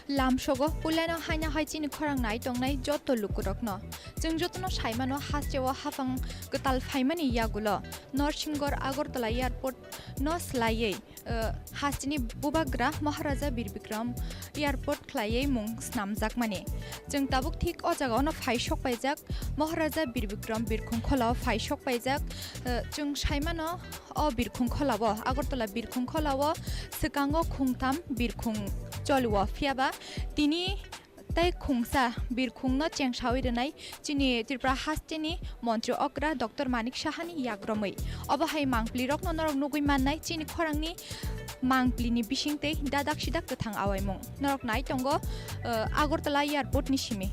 Lamshogo puleno haina haichin khorang nai tongnai joto lukurokno जों जतनो साइमानो हास्टेव हाफां गताल फाइमानि यागुलो नरसिंगर Agartala airport नस्लायै हास्टिनि बुबाग्रा महाराजा बिरबिक्रम airport ख्लायै मुं स्नामजाक माने जों ताबुक थिक अ जागावनो फाइसक पाइजाक महाराजा बिरबिक्रम बिरखुं खलाव फाइसक पाइजाक जों साइमानो अ बिरखुं खलाव आगरतला बिरखुं खलाव सिकांगो खुंथाम बिरखुं चलुवा फियाबा तिनि तै खुंसा बिरखुंनो चेंगसावी रनाय चिनि त्रिपुरा हास्टेनि मन्त्री अग्रा डक्टर मानिक साहानि याग्रमै अबहाय मांप्लि रकनो नरक नुगुइ माननाय चिनि खरांनि मांप्लिनि बिसिंतै दादाक सिदाक गोथां आवायमुं नरक नाय तंगो आगरतला एयारपोर्टनि सिमि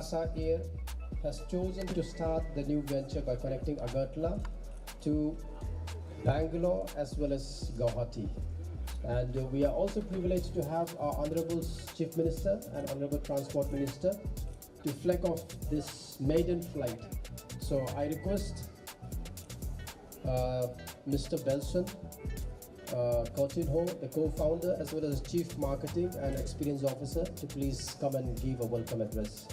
Akasa Air has chosen to start the new venture by connecting Agartala to Bangalore as well as Guwahati. And we are also privileged to have our Honorable Chief Minister and Honorable Transport Minister to flag off this maiden flight. So I request Mr. Belson Coutinho, the co-founder as well as Chief Marketing and Experience Officer, to please come and give a welcome address.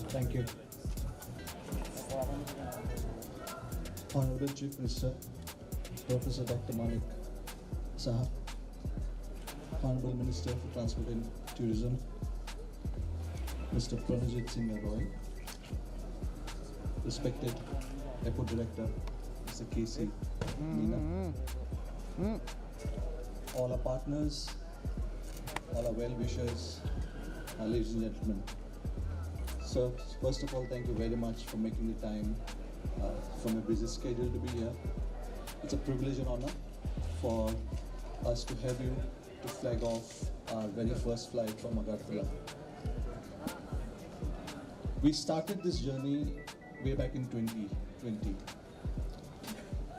Thank you. Honorable Chief Minister, Professor Dr. Malik Sahab, Honorable Minister for Transport and Tourism, Mr. Pranajit Singh Roy, respected Airport Director, Mr. KC Meena, all our partners, all our well-wishers, ladies and gentlemen. So, first of all, thank you very much for making the time from a busy schedule to be here. It's a privilege and honor for us to have you to flag off our very first flight from Agartala. We started this journey way back in 2020.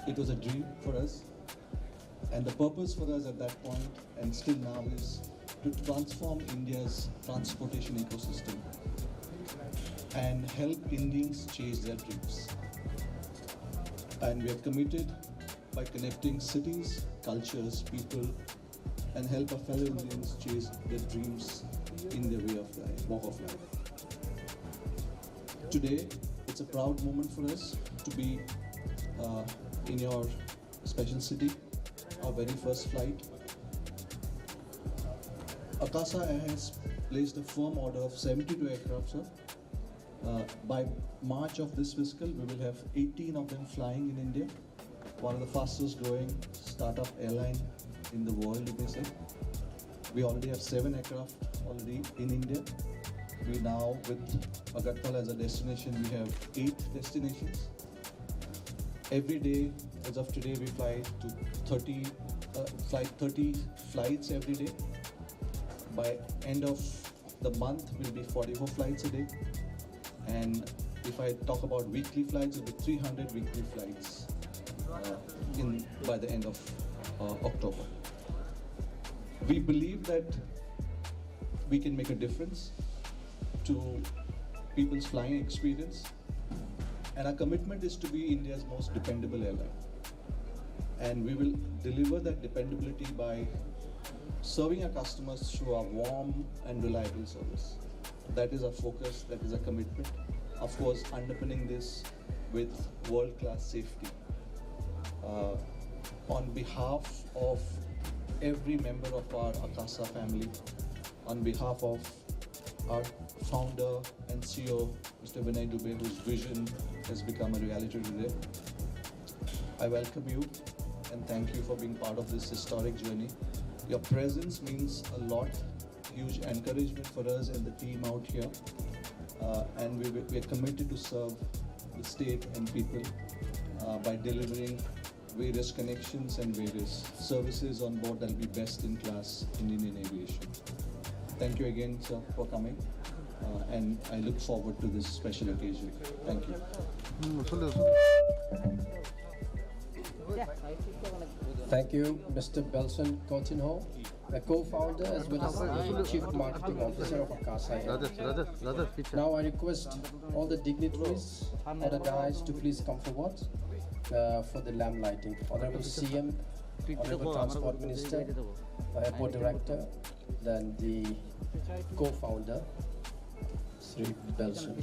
It was a dream for us, and the purpose for us at that point and still now is to transform India's transportation ecosystem and help Indians chase their dreams. And we are committed by connecting cities, cultures, people, and help our fellow Indians chase their dreams in their way of life, walk of life. Today, it's a proud moment for us to be in your special city, our very first flight. Akasa has placed a firm order of 72 aircraft, sir. By March of this fiscal, we will have 18 of them flying in India. One of the fastest growing startup airline in the world, you may say. We already have 7 aircraft already in India. We now, with Agartala as a destination, we have 8 destinations. Every day, as of today, we fly to 30 flights every day. By end of the month, will be 44 flights a day. And if I talk about weekly flights, it will be 300 weekly flights by the end of October. We believe that we can make a difference to people's flying experience, and our commitment is to be India's most dependable airline. And we will deliver that dependability by serving our customers through our warm and reliable service. That is our focus, that is our commitment. Of course, underpinning this with world-class safety. On behalf of every member of our Akasa family, on behalf of our founder and CEO, Mr. Vinay Dubey, whose vision has become a reality today, I welcome you and thank you for being part of this historic journey. Your presence means a lot, huge encouragement for us and the team out here. And we are committed to serve the state and people by delivering various connections and various services on board that will be best in class in Indian aviation. Thank you again, sir, for coming. And I look forward to this special occasion. Thank you. Thank you, Mr. Belson Coutinho, the co-founder as well as the Chief Marketing Officer of Akasa. Now I request all the dignitaries on the dais to please come forward for the lamp lighting. Honorable CM, Honorable Transport Minister, the Airport Director, then the co-founder, Sri Belson.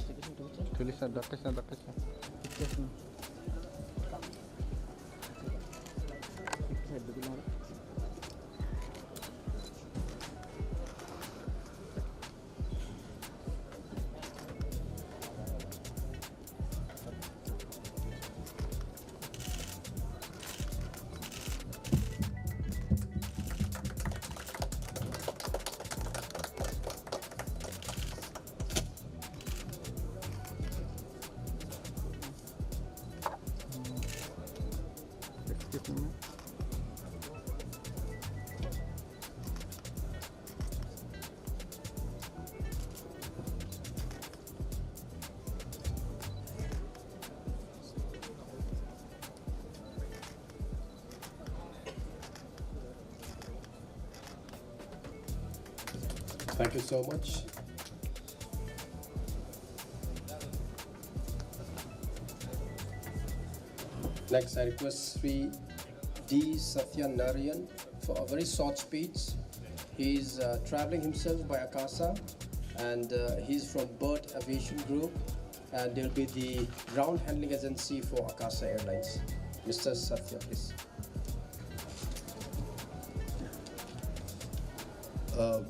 Thank you so much. Next, I request Sri D. Satyanarayan for a very short speech. He is traveling himself by Akasa, and he's from Bird Aviation Group, and they'll be the ground handling agency for Akasa Airlines. Mr. Satya, please.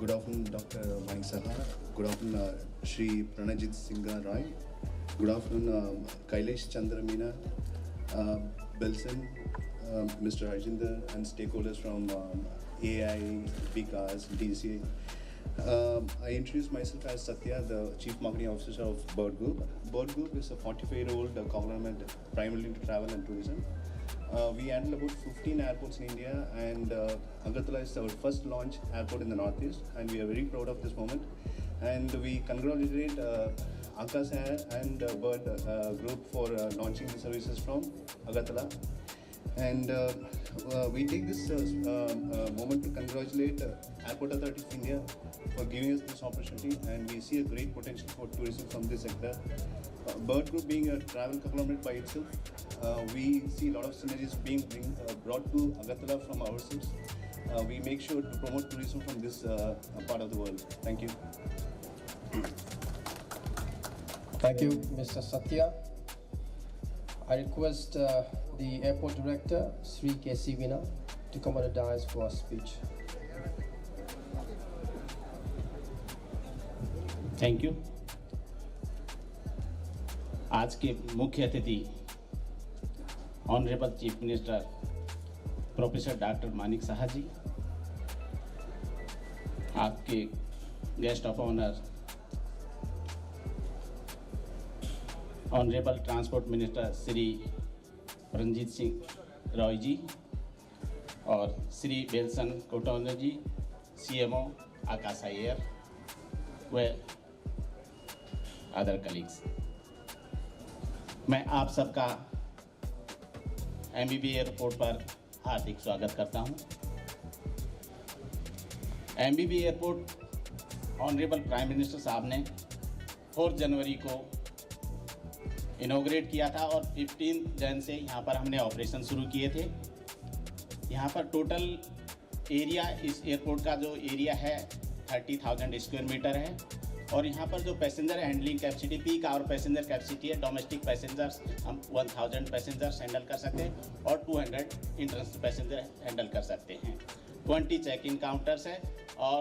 Good afternoon, Dr. Manik Saha. Good afternoon, Shri Pranajit Singha Roy. Good afternoon, Kailesh Chandra Meena, Belson, Mr. Rajinder, and stakeholders from AI, Vikas, DCA. I introduce myself as Satya, the Chief Marketing Officer of Bird Group. Bird Group is a 45-year-old conglomerate primarily into travel and tourism. We handle about 15 airports in India, and Agartala is our first launch airport in the Northeast, and we are very proud of this moment. And we congratulate Akasa and Bird Group for launching the services from Agartala. And we take this moment to congratulate Airport Authority of India for giving us this opportunity, and we see a great potential for tourism from this sector. Bird Group being a travel conglomerate by itself, we see a lot of synergies being brought to Agartala from ourselves. We make sure to promote tourism from this part of the world. Thank you. Thank you, Mr. Satya. I request the airport director, Sri K.C. Veena, to come on the dais for a speech. Thank you. आज के मुख्य अतिथि honourable chief minister professor doctor Manik Saha ji, आपके guest of honour honourable transport minister Shri Ranjit Singh Roy ji और Shri Belson Coutinho ji, CMO Akasa air व other colleagues, मैं आप सबका MBB एयरपोर्ट पर हार्दिक स्वागत करता हूं। MBB airport honourable prime minister साहब ने 4 जनवरी को इनॉग्रेट किया था और 15 जन से यहाँ पर हमने ऑपरेशन शुरू किए थे। यहाँ पर टोटल एरिया, इस एयरपोर्ट का जो एरिया है 30,000 स्क्वायर मीटर है, और यहाँ पर जो passenger handling capacity, peak hour passenger capacity है, डोमेस्टिक पैसेंजर्स हम 1000 पैसेंजर्स हैंडल कर सकते हैं और 200 इंटरनेशनल पैसेंजर हैंडल कर सकते हैं। 20 चेक इन काउंटर्स है, और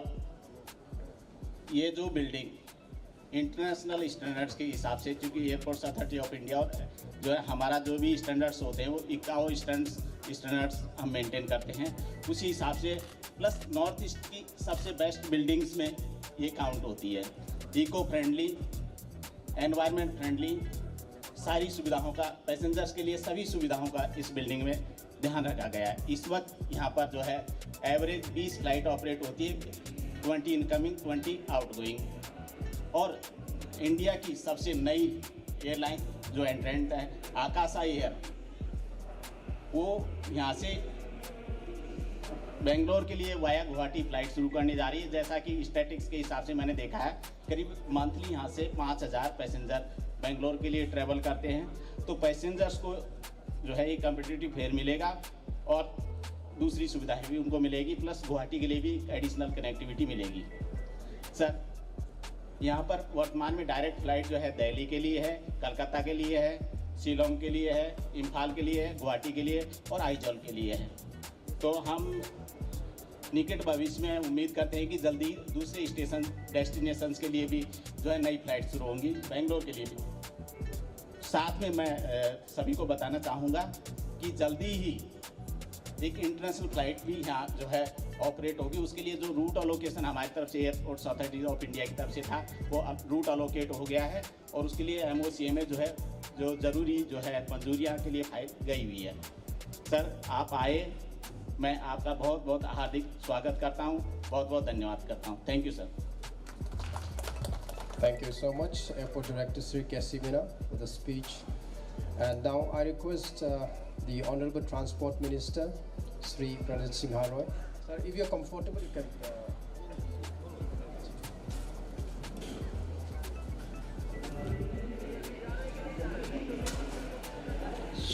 ये जो बिल्डिंग इंटरनेशनल स्टैंडर्ड्स के हिसाब से, क्योंकि एयरपोर्ट्स अथॉरिटी ऑफ इंडिया और जो है हमारा जो भी स्टैंडर्ड्स होते हैं वो ICAO स्टैंडर्ड्स हम मेंटेन करते हैं, उसी हिसाब से प्लस नॉर्थ ईस्ट की सबसे बेस्ट बिल्डिंग्स में ये काउंट होती है। इको फ्रेंडली, एनवायरनमेंट फ्रेंडली, सारी सुविधाओं का, पैसेंजर्स के लिए सभी सुविधाओं का इस बिल्डिंग में ध्यान रखा गया है। इस वक्त यहाँ पर जो है एवरेज 20 फ्लाइट ऑपरेट होती है, 20 इनकमिंग 20 आउटगोइंग, और इंडिया की सबसे नई एयरलाइन जो एंट्रेंट है आकाशा एयर, वो यहाँ से बेंगलोर के लिए वाया गुवाहाटी फ्लाइट शुरू करने जा रही है। जैसा कि स्टैटिक्स के हिसाब से मैंने देखा है, करीब मंथली यहाँ से 5000 पैसेंजर बेंगलोर के लिए ट्रैवल करते हैं। तो पैसेंजर्स को जो है एक कम्पिटिटिव फेयर मिलेगा और दूसरी सुविधाएं भी उनको मिलेगी, प्लस गुवाहाटी के लिए भी एडिशनल कनेक्टिविटी मिलेगी। सर, यहाँ पर वर्तमान में डायरेक्ट फ्लाइट जो है दिल्ली के लिए है, कलकत्ता के लिए है, शिलोंग के लिए है, इम्फाल के लिए है, गुवाहाटी के लिए और आइजॉल के लिए है। तो हम निकट भविष्य में उम्मीद करते हैं कि जल्दी दूसरे स्टेशन डेस्टिनेशंस के लिए भी जो है नई फ्लाइट शुरू होंगी, बेंगलोर के लिए भी। साथ में मैं सभी को बताना चाहूँगा कि जल्दी ही एक इंटरनेशनल फ्लाइट भी यहाँ जो है ऑपरेट होगी। उसके लिए जो रूट अलोकेशन हमारी तरफ से एयरपोर्ट्स अथॉरिटी ऑफ इंडिया की तरफ से था, वो अब रूट अलोकेट हो गया है, और उसके लिए MOCMA जो है, जो ज़रूरी जो है मंजूरियाँ के लिए फाइल गई हुई है। सर, आप आए, मैं आपका बहुत बहुत हार्दिक स्वागत करता हूं, बहुत बहुत धन्यवाद करता हूं। Thank you sir. Thank you so much, Airport Director Sri K.C. Veena, for the speech. And now I request the Honorable Transport Minister Sri Pranajit Singha Roy. Sir, if you are comfortable, you can.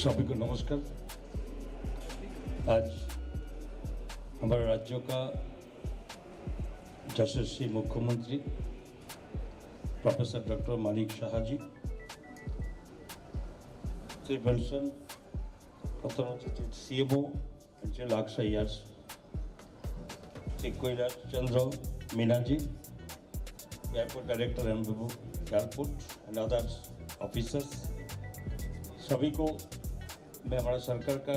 सभी को नमस्कार। आज हमारे राज्य का यशस्वी मुख्यमंत्री professor doctor Manik Shah ji, Shri बेल्सन CMO and Akasa years, Shri Kailash Chandra Meena ji, airport director airport and others officers, सभी को मैं हमारा सरकार का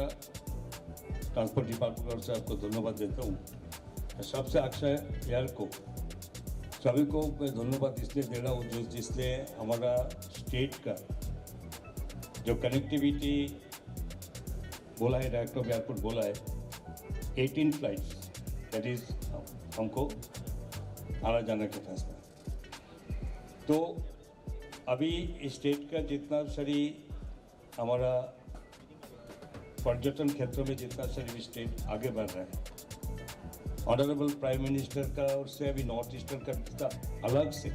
ट्रांसपोर्ट डिपार्टमेंट से आपको धन्यवाद देता हूँ। सबसे अक्षय एयर को सभी को मैं धन्यवाद इसलिए दे रहा हूँ जिसने हमारा स्टेट का जो कनेक्टिविटी बोला है, डायरेक्टर ऑफ एयरपोर्ट बोला है 18 फ्लाइट्स दैट इज हमको आना जाना का रास्ता। तो अभी स्टेट का जितना सारी हमारा पर्यटन क्षेत्र में जितना सारी स्टेट आगे बढ़ रहा है, ऑनरेबल प्राइम मिनिस्टर का और से अभी नॉर्थ ईस्टर्न का जितना अलग से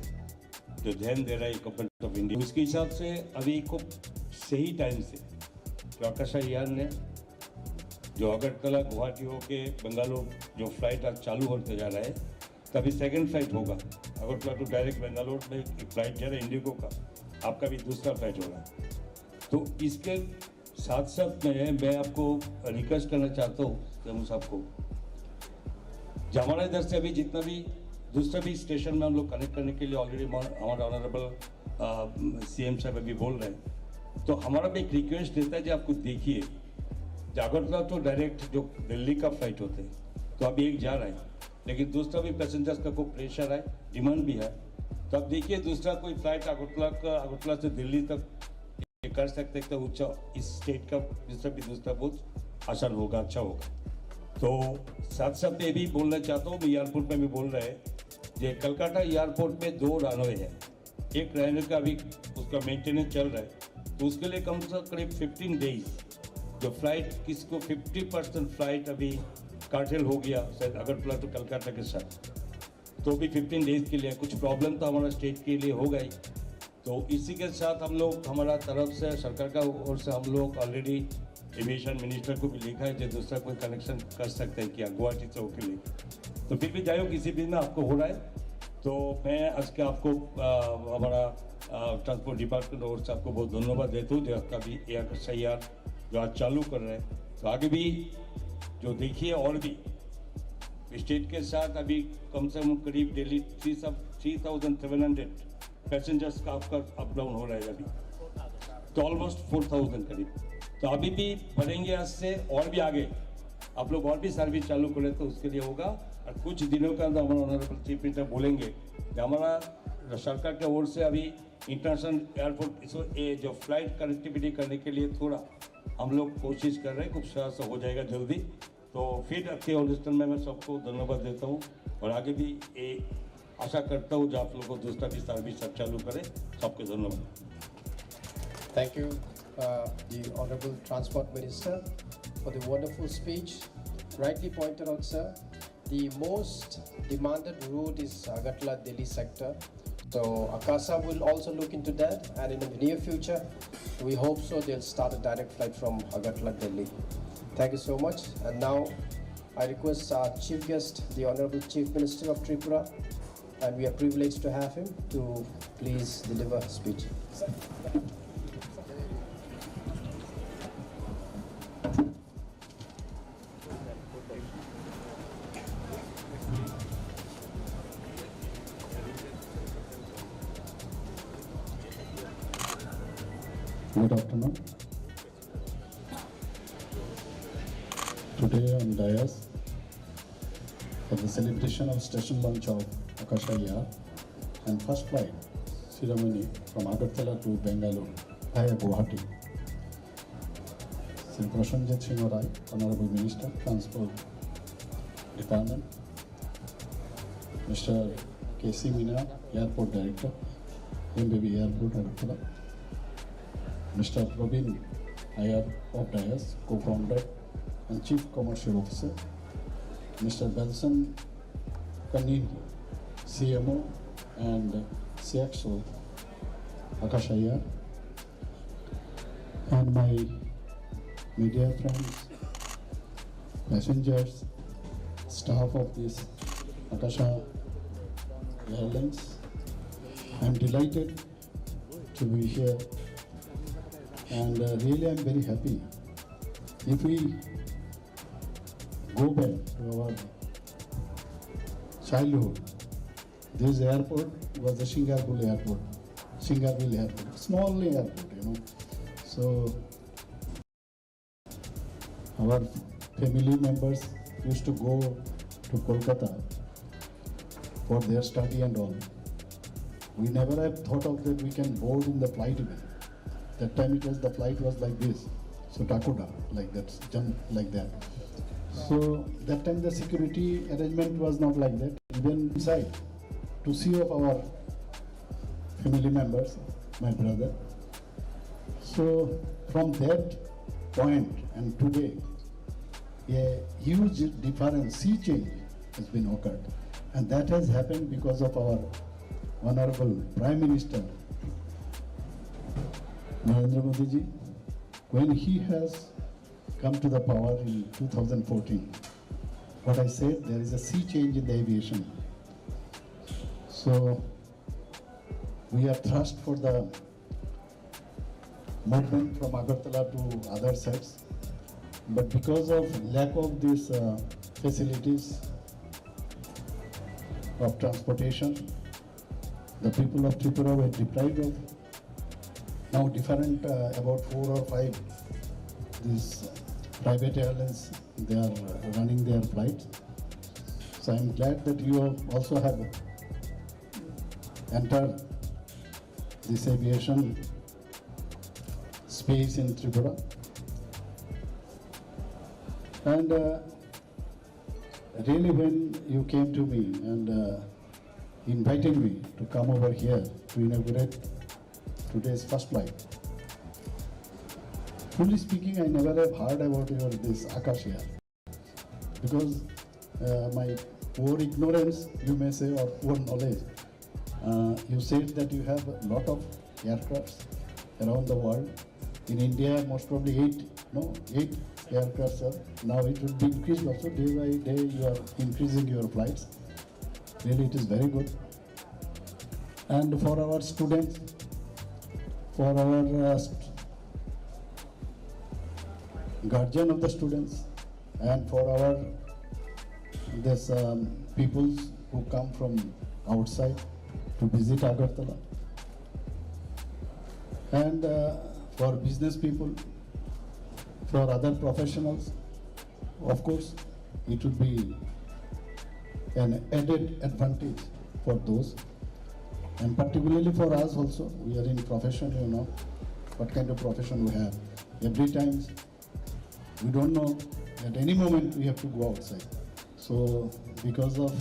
जो ध्यान दे रहा है गवर्नमेंट ऑफ इंडिया, उसके हिसाब से अभी को सही टाइम से जो आकाशा एयर ने जो अगरतला गुवाहाटी होके बेंगलुरु जो फ्लाइट आज चालू होते जा रहा है, तभी सेकंड फ्लाइट होगा अगरतला टू डायरेक्ट बेंगलुरु में एक फ्लाइट जा रहा है इंडिगो का, आपका भी दूसरा फ्लाइट होगा। तो इसके साथ साथ मैं आपको रिक्वेस्ट करना चाहता हूँ जम्मू साहब को, जो हमारे इधर से अभी जितना भी दूसरा भी स्टेशन में हम लोग कनेक्ट करने के लिए ऑलरेडी हमारा ऑनरेबल CM साहब अभी बोल रहे हैं, तो हमारा भी एक रिक्वेस्ट रहता है जो आपको देखिए, अगरतला तो डायरेक्ट जो दिल्ली का फ्लाइट होते हैं तो अभी एक जा रहा है, लेकिन दूसरा भी पैसेंजर्स का कोई प्रेशर है, डिमांड भी है, तो अब देखिए दूसरा कोई फ्लाइट अगरतला से दिल्ली तक कर सकते हैं, तो ऊंचा इस स्टेट का दूसरा बहुत आसान होगा, अच्छा होगा। तो साथ साथ ये भी बोलना चाहता हूँ, एयरपोर्ट में भी बोल रहे हैं जो कलकत्ता एयरपोर्ट में 2 रनवे है, एक रनवे का अभी उसका मेंटेनेंस चल रहा है, तो उसके लिए कम से करीब 15 डेज जो फ्लाइट किसको 50% फ्लाइट अभी कार्टेल हो गया शायद अगरतला तो कलकत्ता के साथ, तो भी 15 डेज के लिए कुछ प्रॉब्लम तो हमारा स्टेट के लिए हो गई। तो इसी के साथ हम लोग हमारा तरफ से सरकार का ओर से हम लोग ऑलरेडी एविएशन मिनिस्टर को भी लिखा है जो दूसरा कोई कनेक्शन कर सकते हैं क्या गुवाहाटी से होके लिए, तो फिर भी जाए किसी भी में आपको हो रहा है, तो मैं आज के आपको हमारा ट्रांसपोर्ट डिपार्टमेंट और से आपको बहुत धन्यवाद देता हूँ जो आपका भी एयर जो आज चालू कर रहे हैं। तो आगे भी जो देखिए और भी स्टेट के साथ अभी कम से कम करीब डेली 3,700 पैसेंजर्स का आपका अप डाउन हो रहा है अभी, तो ऑलमोस्ट 4,000 करीब, तो अभी भी बढ़ेंगे आज से और भी आगे आप लोग और भी सर्विस चालू करें तो उसके लिए होगा। और कुछ दिनों का अंदर हमारा ऑनरेबल चीफ मिनिस्टर बोलेंगे कि हमारा सरकार की ओर से अभी इंटरनेशनल एयरपोर्ट जो फ्लाइट कनेक्टिविटी करने के लिए थोड़ा हम लोग कोशिश कर रहे हैं, कुछ से हो जाएगा जल्दी। तो फिर आपके अनुष्ठान में मैं सबको धन्यवाद देता हूँ और आगे भी ये आशा करता हूँ जो आप लोगों को दूसरा भी सर्विस सब चालू करें। सबके धन्यवाद। Thank you, the Honorable Transport Minister, for the wonderful speech. Rightly pointed out, sir, the most demanded route is Agartala Delhi sector. So Akasa will also look into that, and in the near future, we hope so they'll start a direct flight from Agartala Delhi. Thank you so much. And now I request our chief guest, the Honorable Chief Minister of Tripura, and we are privileged to have him to please deliver a speech. Good afternoon. Today on Dayas, for the celebration of station launch of Akasa Air and first flight ceremony from Agartala to Bengaluru via Guwahati, Sri Prashanjit Singh Rai, Honorable Minister, Transport Department, Mr. K.C. Meena, Airport Director, MBB Airport Agartala, Mr. Praveen Iyer of Dayas, Co-founder and Chief Commercial Officer, Mr. Belson Kanin, CMO and CXO, Akasa Air, and my media friends, passengers, staff of this Akasa Airlines. I'm delighted to be here, and really I'm very happy. If we go back to our childhood, this airport was a Shingarville airport, small airport, So our family members used to go to Kolkata for their study and all. We never have thought of that we can board in the flight even. That time the flight was like this, so Takoda, like that, jump like that. So that time the security arrangement was not like that. Even inside, to see of our family members, my brother. So from that point and today, a huge difference, sea change has been occurred. And that has happened because of our Honorable Prime Minister, Narendra Modi ji, when he has come to the power in 2014. What I said, there is a sea change in the aviation. So we are thrust for the movement from Agartala to other sites. But because of lack of these facilities of transportation, the people of Tripura were deprived of. Now different, about 4 or 5, these private airlines, they are running their flights. So I'm glad that you also have entered this aviation space in Tripura. And really when you came to me and invited me to come over here to inaugurate today's first flight, truly speaking, I never have heard about this Akasa, because my poor ignorance, you may say, or poor knowledge, you said that you have a lot of aircrafts around the world. In India, most probably 8 aircrafts are. Now it will be increased also. Day by day, you are increasing your flights. Really, it is very good. And for our students, for our guardian of the students, and for our peoples who come from outside to visit Agartala, and for business people, for other professionals, of course, it would be an added advantage for those, and particularly for us also. We are in profession, what kind of profession we have. Every time we don't know, at any moment we have to go outside. So because of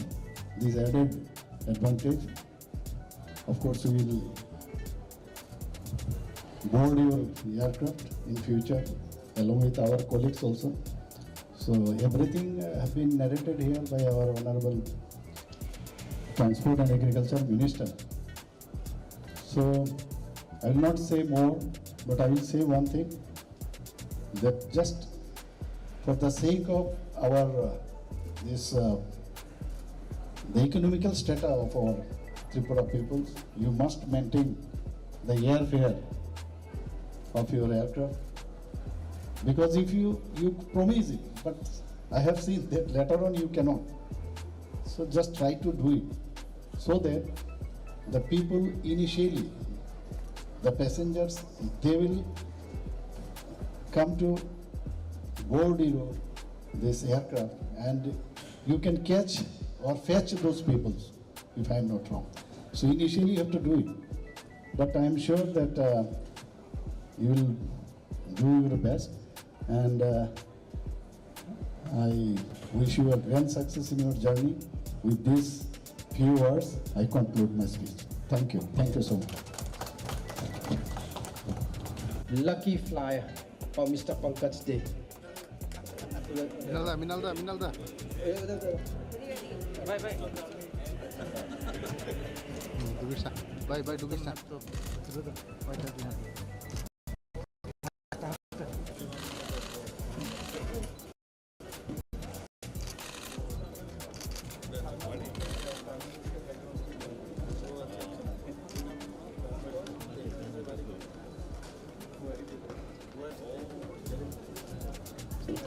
this added advantage, of course we will board your aircraft in future along with our colleagues also. So everything has been narrated here by our Honorable Transport and Agriculture Minister. So I will not say more, but I will say one thing, that just for the sake of our the economical status of our Tripura peoples, you must maintain the airfare of your aircraft. Because if you promise it, but I have seen that later on you cannot. So just try to do it, so that the people initially, the passengers, they will come to board this aircraft, and you can catch or fetch those people, if I am not wrong. So initially you have to do it, but I am sure that you will do your best, and I wish you a grand success in your journey. With these few words, I conclude my speech. Thank you. Thank you so much. Lucky flyer for Mr. Pankaj Day. Minalda. Bye, Dugisa.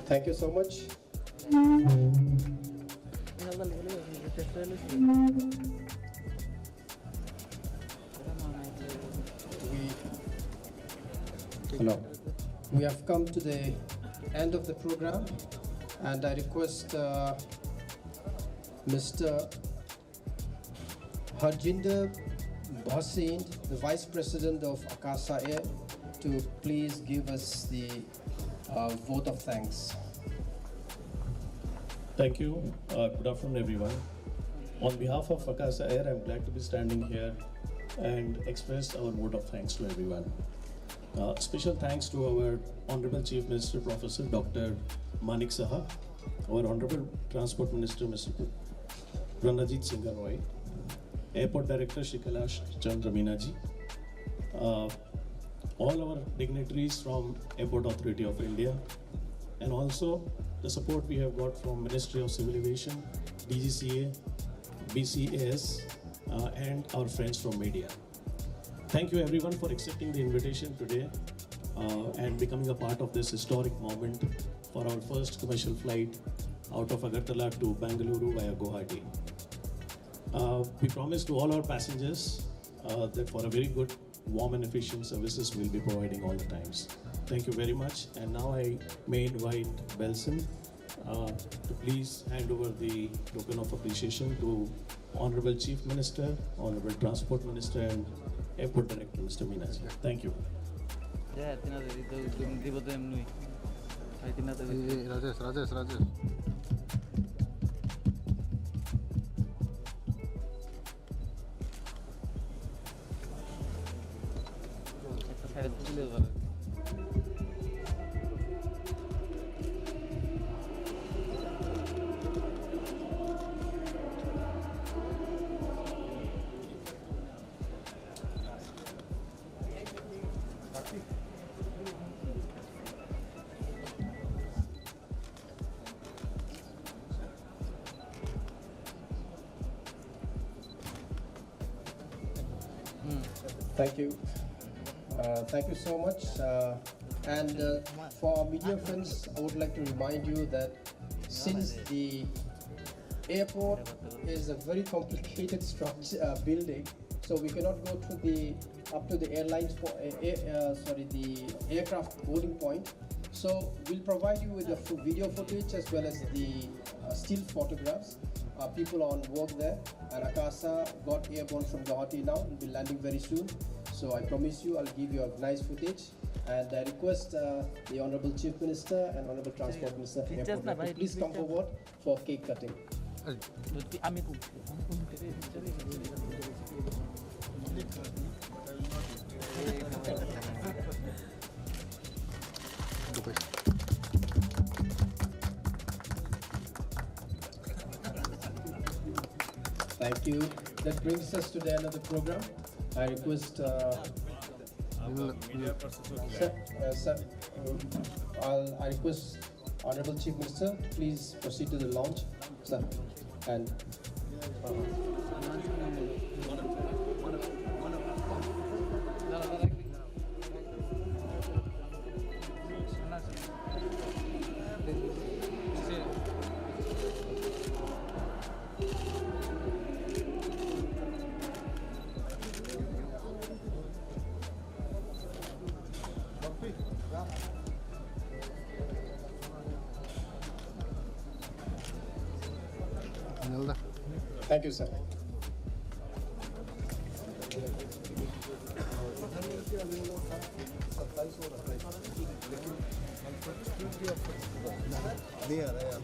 Thank you so much. Hello. We have come to the end of the program, and I request Mr. Harjinder Bhasin, the Vice President of Akasa Air, to please give us the vote of thanks. Thank you. Good afternoon, everyone. On behalf of Akasa Air, I'm glad to be standing here and express our vote of thanks to everyone. Special thanks to our Honorable Chief Minister, Professor Dr. Manik Saha, our Honorable Transport Minister, Mr. Pranajit Singh Roy, Airport Director Shri Kailash Chandra Meena ji, all our dignitaries from Airport Authority of India, and also the support we have got from Ministry of Civil Aviation, DGCA, BCAS, and our friends from media. Thank you everyone for accepting the invitation today and becoming a part of this historic moment for our first commercial flight out of Agartala to Bengaluru via Guwahati. We promise to all our passengers that for a very good, warm and efficient services we'll be providing all the times. Thank you very much. And now I may invite Belson to please hand over the token of appreciation to Honorable Chief Minister, Honorable Transport Minister and Airport Director, Mr. Meena ji. Thank you. Rajesh. Thank you. Thank you so much. And for our media friends, I would like to remind you that since the airport is a very complicated structure building, so we cannot go to up to the airlines for the aircraft boarding point. So we'll provide you with the video footage as well as the still photographs. People on work there, and Akasa got airborne from Guwahati now and will be landing very soon. So I promise you I'll give you a nice footage, and I request the Honorable Chief Minister and Honorable Transport Minister Airport to please come forward for cake cutting. Thank you. That brings us to the end of the program. I request I request Honorable Chief Minister to please proceed to the launch, sir. And thank you, sir. नहीं आ रहा है यार,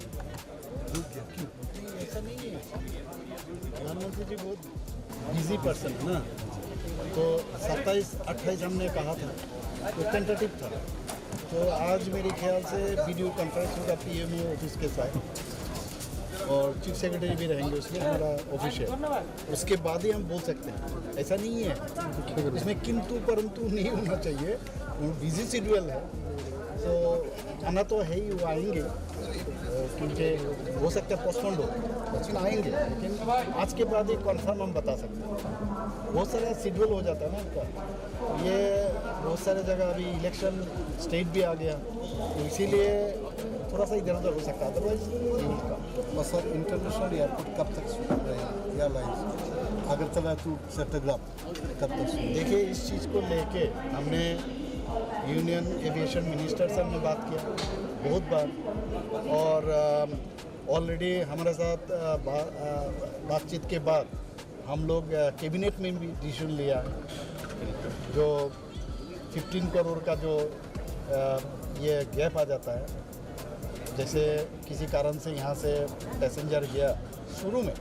रुक गया क्यों? ऐसा नहीं है, प्रधानमंत्री जी बहुत बिजी पर्सन है ना, तो 27-28 हमने कहा था, तो टेंटेटिव था, तो आज मेरे ख्याल से वीडियो कॉन्फ्रेंस होगा पीएमओ ऑफिस के साथ और चीफ सेक्रेटरी भी रहेंगे उसमें, हमारा ऑफिशियल, उसके बाद ही हम बोल सकते हैं। ऐसा नहीं है, इसमें किंतु परंतु नहीं होना चाहिए, बिजी शेड्यूल है, तो आना तो है ही, वो आएंगे क्योंकि हो सकता है पोस्टपोन हो, लेकिन आएंगे, लेकिन आज के बाद एक कन्फर्म हम बता सकते हैं। बहुत सारा शेड्यूल हो जाता है ना उनका, ये बहुत सारे जगह अभी इलेक्शन स्टेट भी आ गया, तो इसीलिए थोड़ा सा इधर उधर हो सकता है, अदरवाइज और सर इंटरनेशनल एयरपोर्ट कब तक शुरू रहेगा एयरलाइंस अगरतला टू चट्टग्राम कब तक शुरू? देखिए इस चीज़ को लेके हमने यूनियन एविएशन मिनिस्टर सर ने बात किया बहुत बार, और ऑलरेडी हमारे साथ बातचीत के बाद हम लोग कैबिनेट में भी डिसीजन लिया है, जो 15 करोड़ का जो ये गैप आ जाता है, जैसे किसी कारण से यहाँ से पैसेंजर गया शुरू में,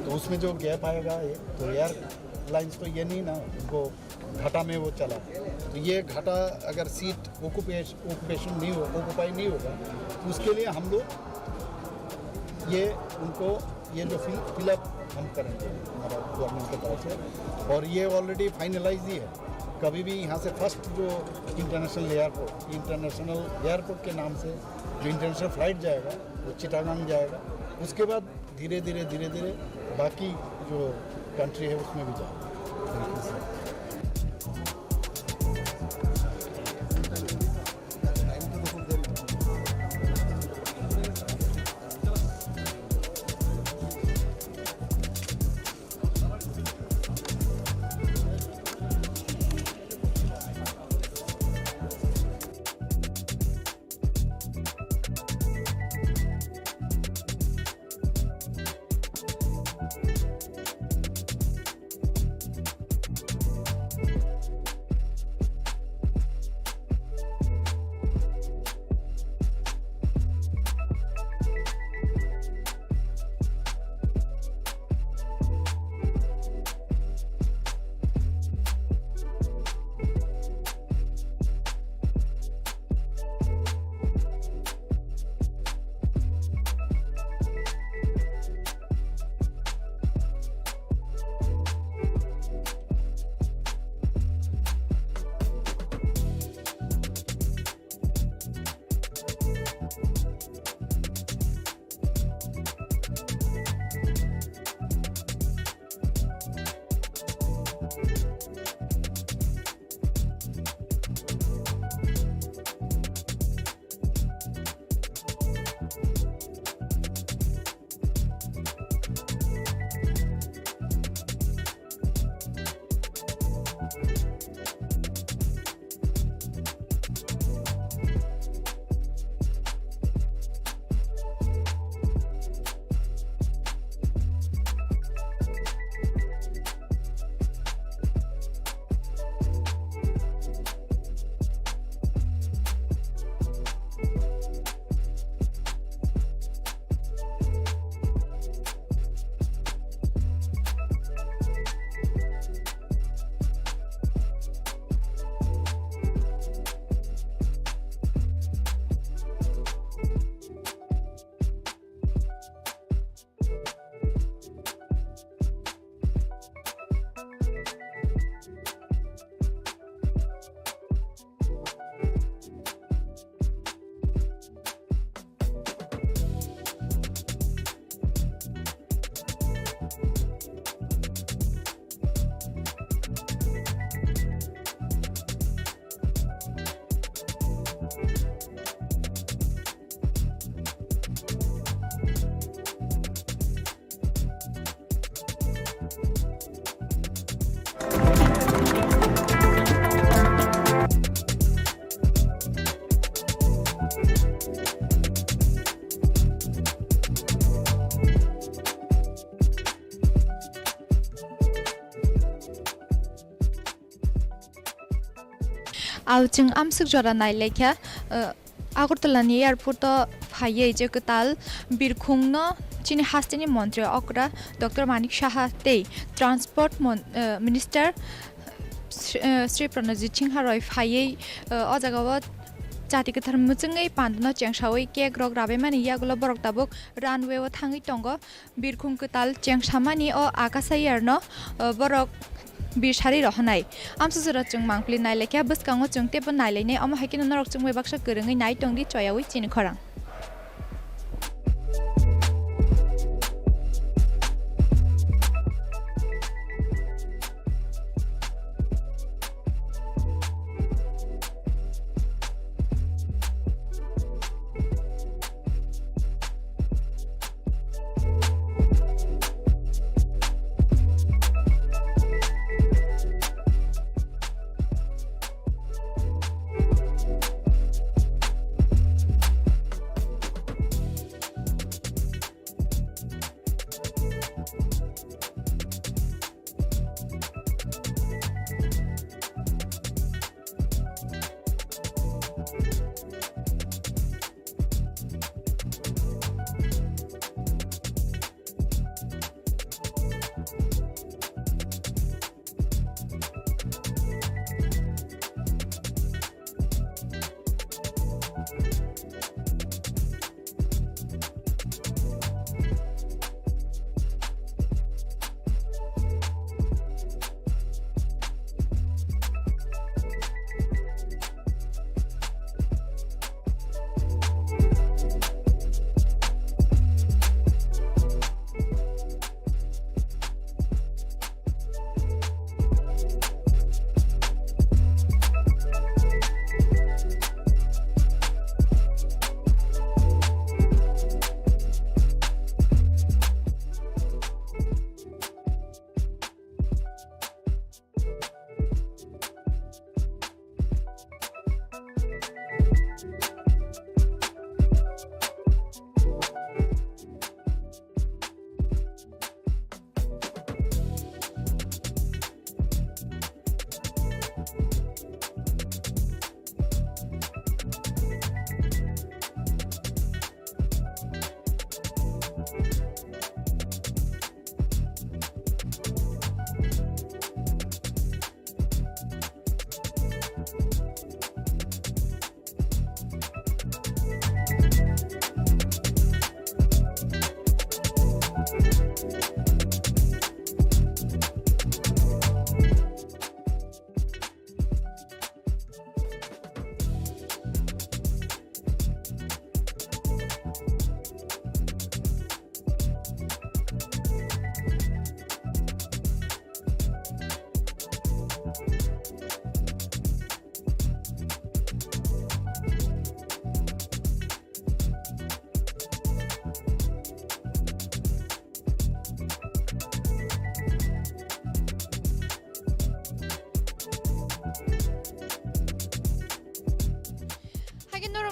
तो उसमें जो गैप आएगा तो एयरलाइंस तो ये नहीं ना, उनको घाटा में वो चला, तो ये घाटा अगर सीट ऑक्यूपेशन नहीं हो ऑक्यूपाई नहीं होगा तो उसके लिए हम लोग ये उनको ये जो फिलअप हम करेंगे हमारा गवर्नमेंट की तरफ से, और ये ऑलरेडी फाइनलाइज ही है। कभी भी यहाँ से फर्स्ट जो इंटरनेशनल एयरपोर्ट के नाम से जो इंटरनेशनल फ्लाइट जाएगा वो चिटागांग जाएगा, उसके बाद धीरे धीरे बाकी जो कंट्री है उसमें भी जाएगा। Auching amsuk jora nailekha Agartalani airport phaye je katal birkhungno chini hasteni mantri okra Dr. Manik Shahate transport minister Sri Pranajit Chinharoi phaye ojagawa Jati ke tharmucungai pandana Chengsawi ke grog rabe mani yagulo borok tabuk runway wa thangi tongo birkhung katal Chengsamani o Akasa yerno borok Bishari Rohanai. I'm so rachung mangpli naileka buskango chungte pon nailene am hakin norok chungwe baksa kurungai nai tongdi choyawi chin khorang.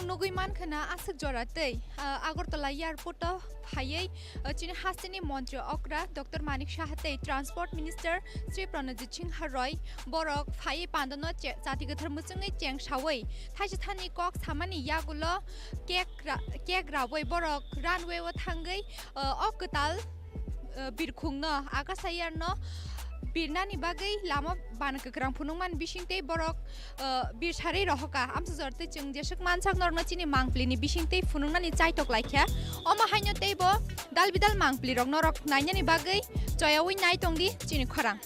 nugui man khana asuk joratei Agartala airport phayei chini Hasteni Montri Okra Dr. Manik Shahatei Transport Minister Sri Pranajit Singh Haroi borok phayei pandano jati gathar musungai Chengsawi thajithani kok samani yagulo kek rawai borok runway wa thangai oktal birkhungno Akasa no birnani bagai lama banakakrang phunungman bisingtei borok birsari rohoka amsa jorte chung jesuk mansak norno chini mangplini bisingtei phunungnani chaitok laikha oma haino teibo dalbidal mangpli rok norok nainani bagai joyawi nai tongdi chini khorang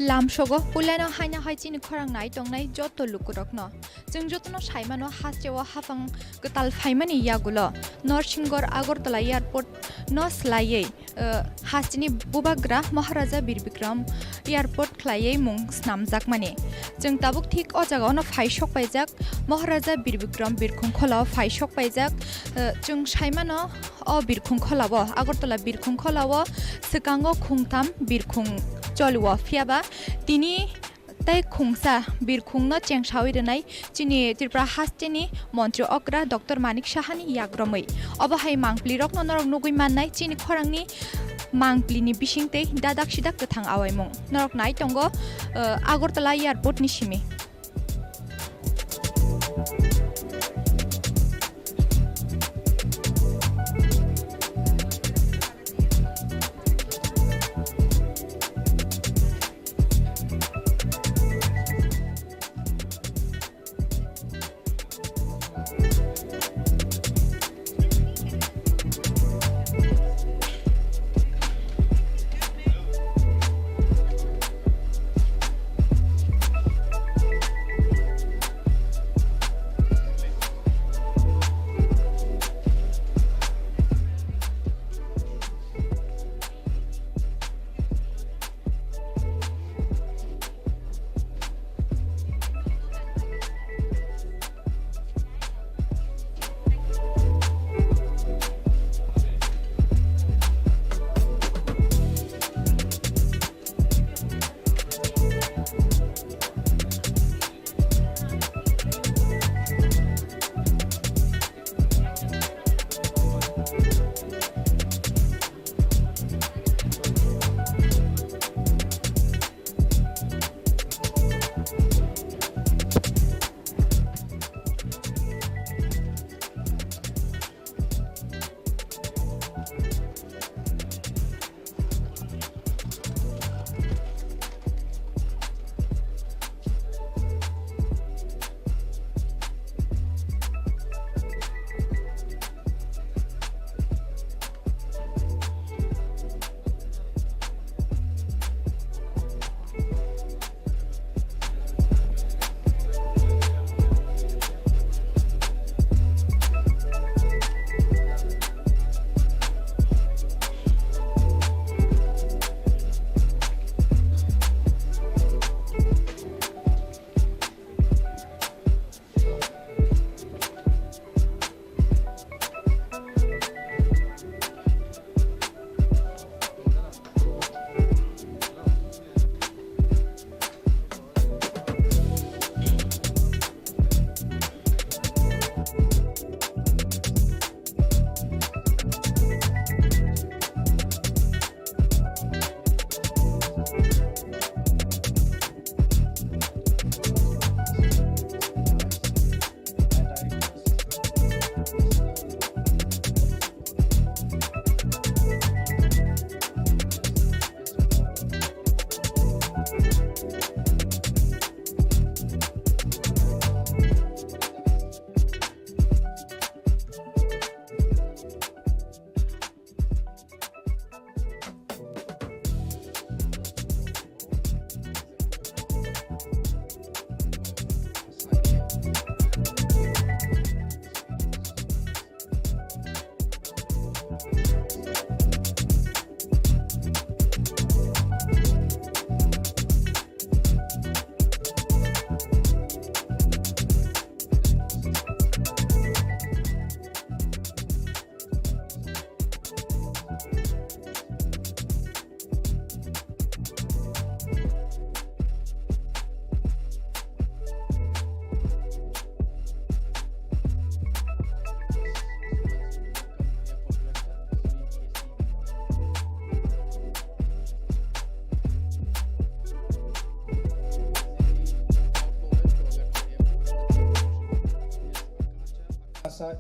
Lamshogo pulano haina haicini khorang nai tongnai joto lukurokno जों जतनो साइमानो हास्टेवा हाफां गताल फाइमानि यागुलो नरसिंगर Agartala airport नस्लायै हास्टिनि बुबाग्रा महाराजा बिरबिक्रम airport ख्लायै मुं स्नामजाकमानि जों Tabuk thick अ जागावनो फाइसक पाइजाक महाराजा बिरबिक्रम बिरखुं खलाव फाइसक पाइजाक जों साइमानो अ बिरखुं खलाव आगरतला बिरखुं खलाव सिकांगो खुंथाम बिरखुं चलुवा फियाबा तिनि तै खुंसा बिरखुंनो चेंसावी रनाय चिनि त्रिपुरा हास्टेनि मन्त्री Agra doctor Manik साहानि याग्रमै अबहाय मांप्लि रक नरक नुगुइ माननाय चिनि खरांनि मांप्लिनि बिसिंते दादाक सिदाक गोथां आवायमं नरक नाय तंगो आगरतला एयारपोर्टनि सिमि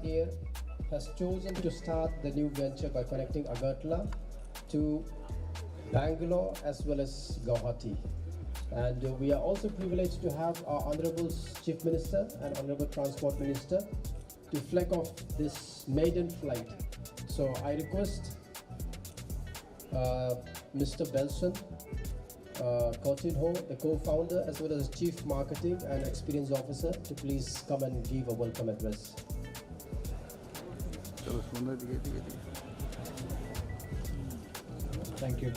Air has chosen to start the new venture by connecting Agartala to Bangalore as well as Guwahati. And we are also privileged to have our Honorable Chief Minister and Honorable Transport Minister to flag off this maiden flight. So I request Mr. Belson Coutinho, the co-founder as well as Chief Marketing and Experience Officer, to please come and give a welcome address. Thank you.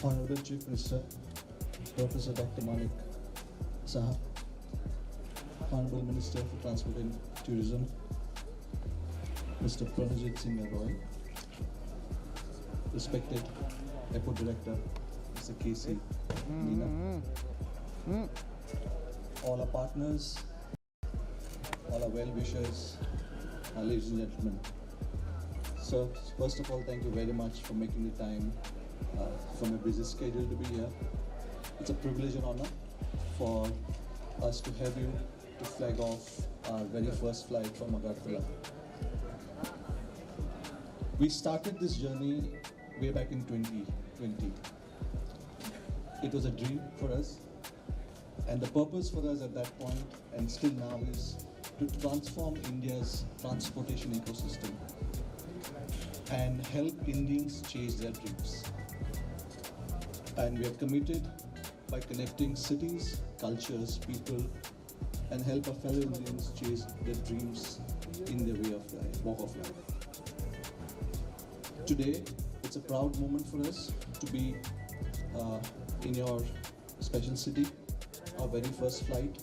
Honorable Chief Minister, Professor Dr. Manik Saha, Honorable Minister for Transport and Tourism, Mr. Pranajit Singh Roy, respected Airport Director, Mr. KC Meena, all our partners, all our well-wishers, ladies and gentlemen. So, first of all, thank you very much for making the time from a busy schedule to be here. It's a privilege and honor for us to have you to flag off our very first flight from Agartala. We started this journey way back in 2020. It was a dream for us, and the purpose for us at that point and still now is to transform India's transportation ecosystem and help Indians chase their dreams. And we are committed by connecting cities, cultures, people, and help our fellow Indians chase their dreams in their way of life, walk of life. Today, it's a proud moment for us to be in your special city, our very first flight.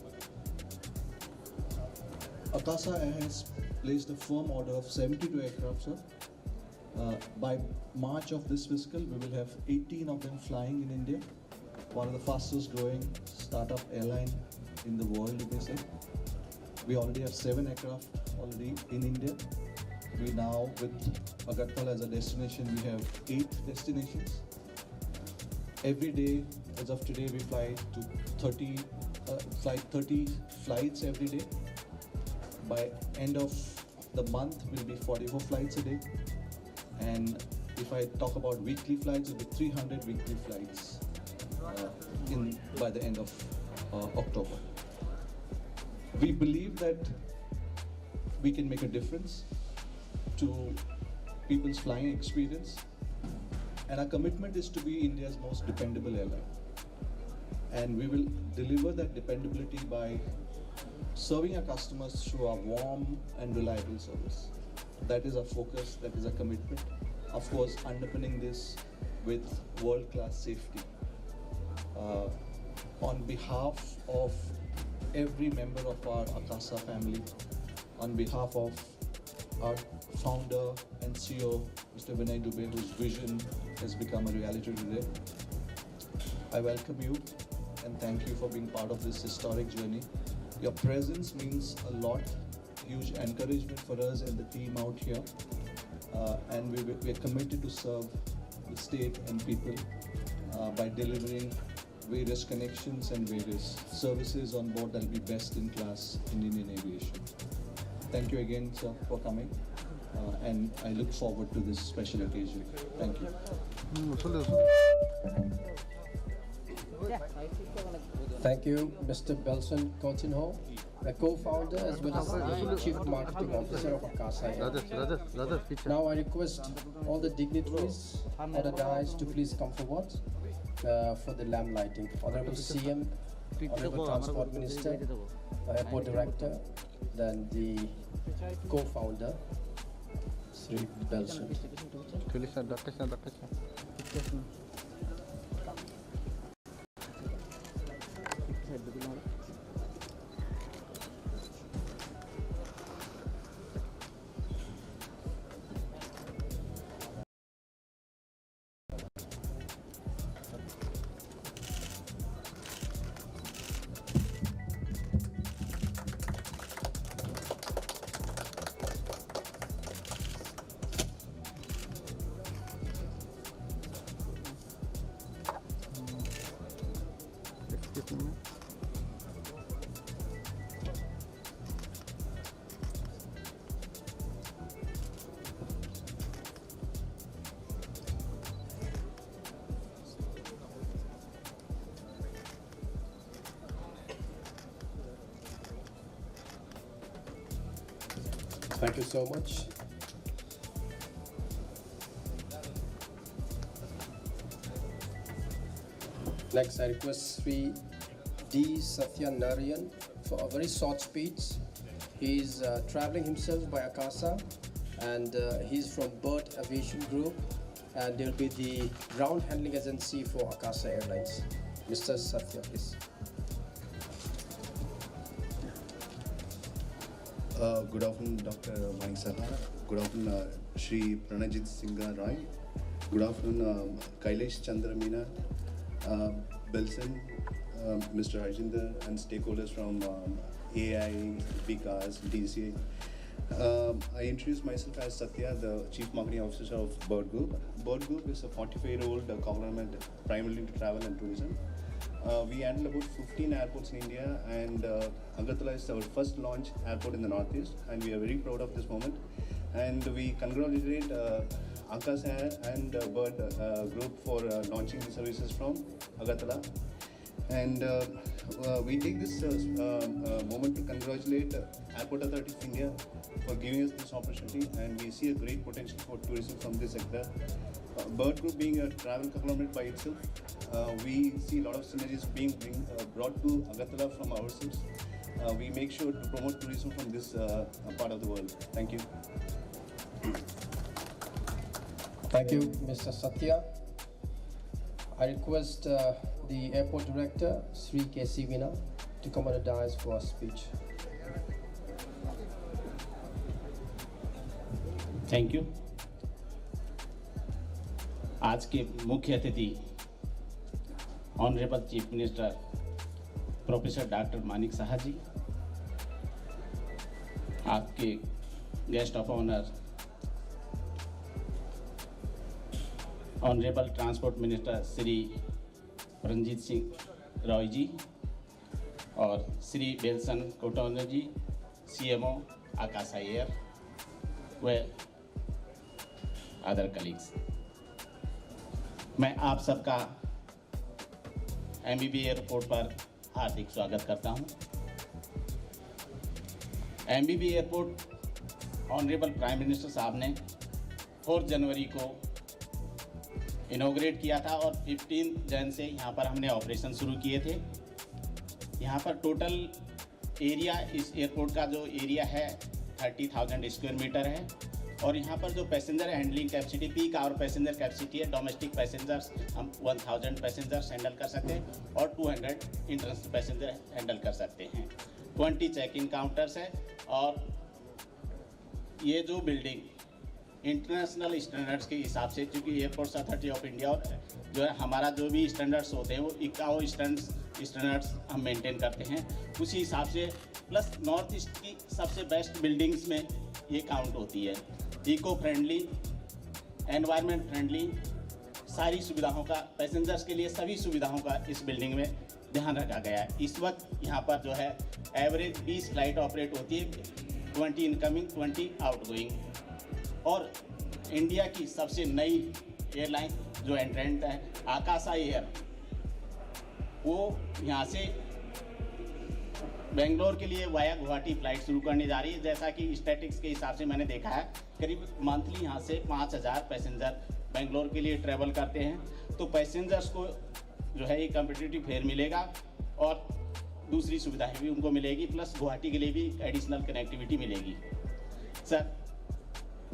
Akasa has placed a firm order of 72 aircraft, sir. By March of this fiscal, we will have 18 of them flying in India. One of the fastest growing startup airline in the world, you may say. We already have 7 aircraft already in India. We now, with Agartala as a destination, we have 8 destinations. Every day, as of today, we fly to 30 flights every day. By end of the month, will be 44 flights a day. And if I talk about weekly flights, it will be 300 weekly flights by the end of October. We believe that we can make a difference to people's flying experience, and our commitment is to be India's most dependable airline. And we will deliver that dependability by serving our customers through our warm and reliable service. That is our focus, that is our commitment. Of course, underpinning this with world-class safety. On behalf of every member of our Akasa family, on behalf of our founder and CEO, Mr. Vinay Dubey, whose vision has become a reality today, I welcome you and thank you for being part of this historic journey. Your presence means a lot, huge encouragement for us and the team out here. And we are committed to serve the state and people by delivering various connections and various services on board that will be best in class in Indian aviation. Thank you again, sir, for coming. And I look forward to this special occasion. Thank you. Thank you, Mr. Belson Coutinho, the co-founder as well as the Chief Marketing Officer of Akasa. Now I request all the dignitaries on the dais to please come forward for the lamp lighting. Honorable CM, Honorable Transport Minister, Airport Director, then the co-founder, Sri Belson. Thank you so much. Next, I request Sri D. Satyanarayan for a very short speech. He is traveling himself by Akasa, and he's from Bird Aviation Group, and they'll be the ground handling agency for Akasa Airlines. Mr. Satya, please. Good afternoon, Dr. Hasteo. Good afternoon, Shri Pranajit Singh Rai. Good afternoon, Kailash Chandra Meena, Belson, Mr. Harjinder, and stakeholders from AI, Vikas, DCA. I introduce myself as Satya, the Chief Marketing Officer of Bird Group. Bird Group is a 45-year-old conglomerate primarily to travel and tourism. We handle about 15 airports in India, and Agartala is our first launch airport in the Northeast, and we are very proud of this moment. And we congratulate Akasa and Bird Group for launching the services from Agartala. And we take this moment to congratulate Airport Authority of India for giving us this opportunity, and we see a great potential for tourism from this sector. Bird Group being a travel conglomerate by itself, we see a lot of synergies being brought to Agartala from ourselves. We make sure to promote tourism from this part of the world. Thank you. Thank you, Mr. Satya. I request the airport director, Sri K.C. Veena, to come on the dais for a speech. Thank you. आज के मुख्य अतिथि honourable chief minister professor doctor Manik Saha ji, आपके guest of honour honourable transport minister Shri Ranjit Singh Roy ji और Shri Belson Coutinho ji, CMO Akasa air व other colleagues, मैं आप सबका MBB एयरपोर्ट पर हार्दिक स्वागत करता हूं। MBB airport honourable prime minister साहब ने 4 जनवरी को इनॉग्रेट किया था और 15 जन से यहाँ पर हमने ऑपरेशन शुरू किए थे। यहाँ पर टोटल एरिया, इस एयरपोर्ट का जो एरिया है 30,000 स्क्वायर मीटर है, और यहाँ पर जो passenger handling capacity, peak hour passenger capacity है, डोमेस्टिक पैसेंजर्स हम 1000 पैसेंजर्स हैंडल कर सकते हैं और 200 इंटरनेशनल पैसेंजर हैंडल कर सकते हैं। 20 चेक इन काउंटर्स है, और ये जो बिल्डिंग इंटरनेशनल स्टैंडर्ड्स के हिसाब से, क्योंकि एयरपोर्ट्स अथॉरिटी ऑफ इंडिया और जो है हमारा जो भी स्टैंडर्ड्स होते हैं वो ICAO स्टैंडर्ड्स हम मेंटेन करते हैं, उसी हिसाब से प्लस नॉर्थ ईस्ट की सबसे बेस्ट बिल्डिंग्स में ये काउंट होती है। इको फ्रेंडली, एनवायरनमेंट फ्रेंडली, सारी सुविधाओं का, पैसेंजर्स के लिए सभी सुविधाओं का इस बिल्डिंग में ध्यान रखा गया है। इस वक्त यहाँ पर जो है एवरेज 20 फ्लाइट ऑपरेट होती है, 20 इनकमिंग 20 आउटगोइंग, और इंडिया की सबसे नई एयरलाइन जो एंट्रेंट है आकाशा एयर, वो यहाँ से बेंगलोर के लिए वाया गुवाहाटी फ्लाइट शुरू करने जा रही है। जैसा कि स्टैटिक्स के हिसाब से मैंने देखा है, करीब मंथली यहाँ से 5000 पैसेंजर बेंगलोर के लिए ट्रैवल करते हैं, तो पैसेंजर्स को जो है ये कम्पिटिटिव फेयर मिलेगा और दूसरी सुविधाएं भी उनको मिलेगी, प्लस गुवाहाटी के लिए भी एडिशनल कनेक्टिविटी मिलेगी। सर,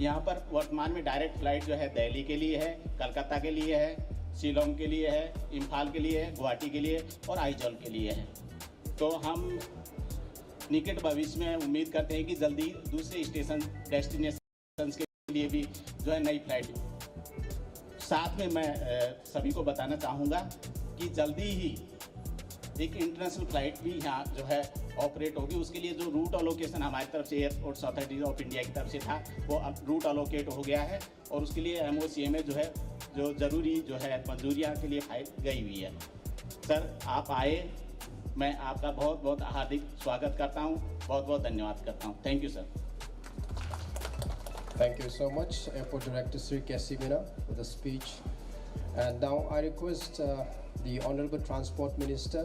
यहाँ पर वर्तमान में डायरेक्ट फ्लाइट जो है दिल्ली के लिए है, कलकत्ता के लिए है, शिलोंग के लिए है, इम्फाल के लिए है, गुवाहाटी के लिए और आइजॉल के लिए है। तो हम निकट भविष्य में उम्मीद करते हैं कि जल्दी दूसरे स्टेशन डेस्टिनेशंस के लिए भी जो है नई फ्लाइट। साथ में मैं सभी को बताना चाहूँगा कि जल्दी ही एक इंटरनेशनल फ्लाइट भी यहाँ जो है ऑपरेट होगी। उसके लिए जो रूट अलोकेशन हमारी तरफ से एयरपोर्ट्स अथॉरिटी ऑफ इंडिया की तरफ से था, वो अब रूट अलोकेट हो गया है, और उसके लिए MOCMA जो है जो ज़रूरी जो है मंजूरियाँ के लिए फाइल गई हुई है। सर, आप आए, मैं आपका बहुत बहुत हार्दिक स्वागत करता हूं, बहुत बहुत धन्यवाद करता हूं। Thank you sir. Thank you so much, Airport Director Sri K.C. Veena, for the speech. And now I request the Honorable Transport Minister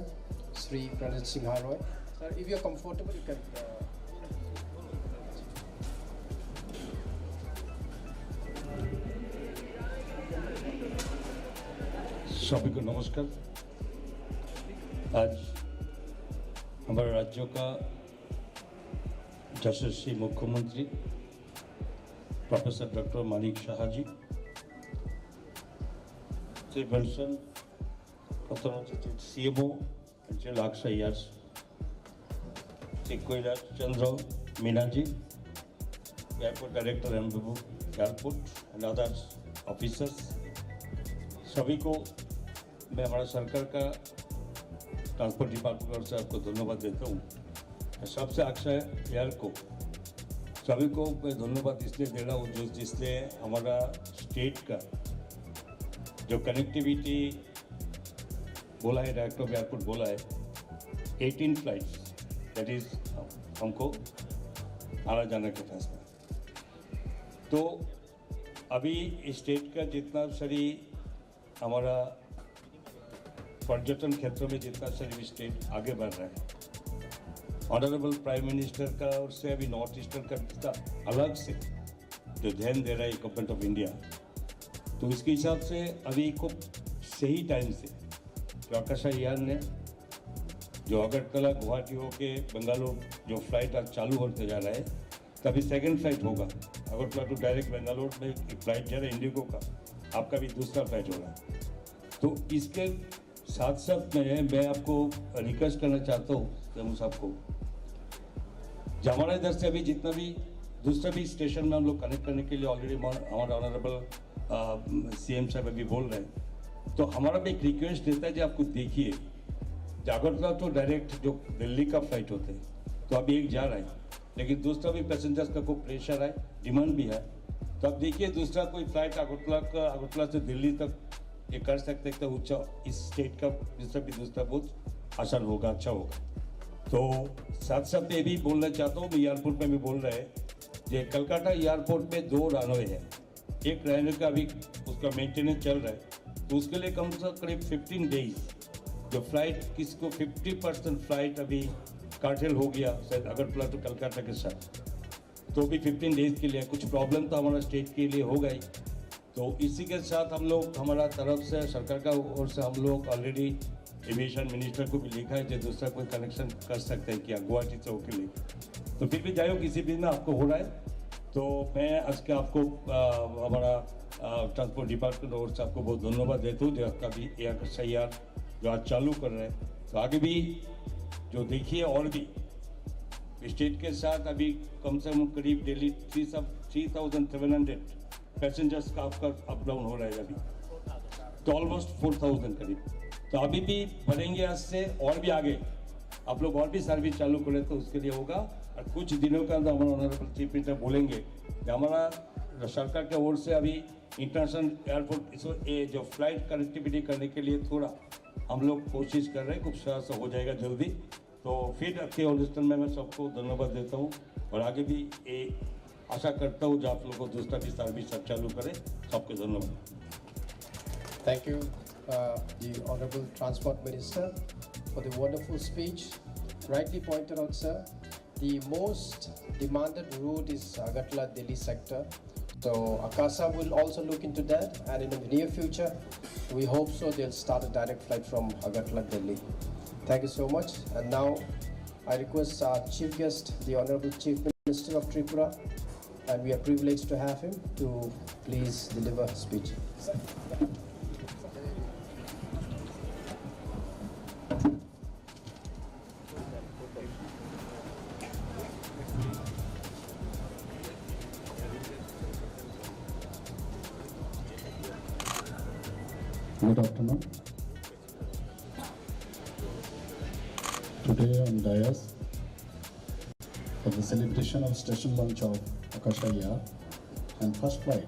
Sri Pranajit Singh Roy. Sir, if you are comfortable, you can. सभी को नमस्कार। आज हमारे राज्य का यशस्वी मुख्यमंत्री professor doctor Manik Shah जी से mention CMO and Akasa years, Chandra Meena ji, Airport Director and Airport and other officers, सभी को मैं हमारा सरकार का ट्रांसपोर्ट डिपार्टमेंट से आपको धन्यवाद देता हूँ। सबसे अक्षय यार को सभी को मैं धन्यवाद इसलिए दे रहा हूँ जिसने हमारा स्टेट का जो कनेक्टिविटी बोला है, डायरेक्टर ऑफ एयरपोर्ट बोला है 18 फ्लाइट्स, दैट इज हमको आना जाने का फैसला। तो अभी स्टेट का जितना सारी हमारा पर्यटन क्षेत्र में जितना सारी स्टेट आगे बढ़ रहा है, ऑनरेबल प्राइम मिनिस्टर का और से अभी नॉर्थ ईस्टर्न का जितना अलग से जो ध्यान दे रहा है गवर्नमेंट ऑफ इंडिया, तो इसके हिसाब से अभी को सही टाइम से जो आकाशा यार ने जो अगरतला गुवाहाटी होके बेंगलुरु जो फ्लाइट आज चालू होते जा रहा है, तभी सेकंड फ्लाइट होगा अगरतला टू डायरेक्ट बेंगलुरु में एक फ्लाइट जा रहा है इंडिगो का, आपका भी दूसरा फ्लाइट होगा। तो इसके साथ साथ मैं आपको रिक्वेस्ट करना चाहता हूँ जम्मू साहब को, जो हमारे इधर से अभी जितना भी दूसरे भी स्टेशन में हम लोग कनेक्ट करने के लिए ऑलरेडी हमारा ऑनरेबल CM साहब अभी बोल रहे हैं, तो हमारा भी एक रिक्वेस्ट रहता है जो आपको देखिए, अगरतला तो डायरेक्ट जो दिल्ली का फ्लाइट होते हैं तो अभी एक जा रहा है, लेकिन दूसरा भी पैसेंजर्स का कोई प्रेशर है, डिमांड भी है, तो आप देखिए दूसरा कोई फ्लाइट अगरतला से दिल्ली तक ये कर सकते हैं, तो ऊंचा इस स्टेट का दूसरा बहुत असर होगा, अच्छा होगा। तो साथ साथ ये भी बोलना चाहता हूँ, एयरपोर्ट में भी बोल रहे हैं जो कलकत्ता एयरपोर्ट में 2 रनवे है, एक रनवे का अभी उसका मेंटेनेंस चल रहा है, तो उसके लिए कम से करीब 15 डेज जो फ्लाइट किसको 50% फ्लाइट अभी कार्टेल हो गया शायद अगरतला तो कलकत्ता के साथ, तो भी 15 डेज के लिए कुछ प्रॉब्लम तो हमारा स्टेट के लिए होगा ही। तो इसी के साथ हम लोग हमारा तरफ से सरकार का ओर से हम लोग ऑलरेडी एविएशन मिनिस्टर को भी लिखा है जो दूसरा कोई कनेक्शन कर सकते हैं क्या गुवाहाटी से होकर लिए, तो फिर भी जाए किसी भी में आपको हो रहा है, तो मैं आज के आपको हमारा ट्रांसपोर्ट डिपार्टमेंट और से आपको बहुत धन्यवाद देता हूँ जो आपका भी Akasa यार जो आज चालू कर रहे हैं, तो आगे भी जो देखिए और भी स्टेट के साथ अभी कम से कम करीब डेली 3,700 पैसेंजर्स का आपका अप डाउन हो रहा है अभी, तो ऑलमोस्ट 4,000 करीब, तो अभी भी बढ़ेंगे आज से और भी आगे आप लोग और भी सर्विस चालू करें तो उसके लिए होगा। और कुछ दिनों के अंदर हमारा ऑनरेबल चीफ मिनिस्टर बोलेंगे हमारा सरकार की ओर से अभी इंटरनेशनल एयरपोर्ट जो फ्लाइट कनेक्टिविटी करने के लिए थोड़ा हम लोग कोशिश कर रहे हैं, कुछ सा हो जाएगा जल्दी। तो फिर आपके अनुष्ठान में मैं सबको धन्यवाद देता हूँ और आगे भी ये आशा करता हूँ जो आप लोगों को दूसरा भी सर्विस सब चालू करें, सबको धन्यवाद। Thank you, the Honorable Transport Minister, for the wonderful speech. Rightly pointed out, sir, the most demanded route is Agartala-Delhi sector. So Akasa will also look into that, and in the near future, we hope so they'll start a direct flight from Agartala-Delhi. Thank you so much. And now I request our chief guest, the Honorable Chief Minister of Tripura, and we are privileged to have him to please deliver his speech. Good afternoon. Today on Dayas, for the celebration of station launch of Akasa Yar and first flight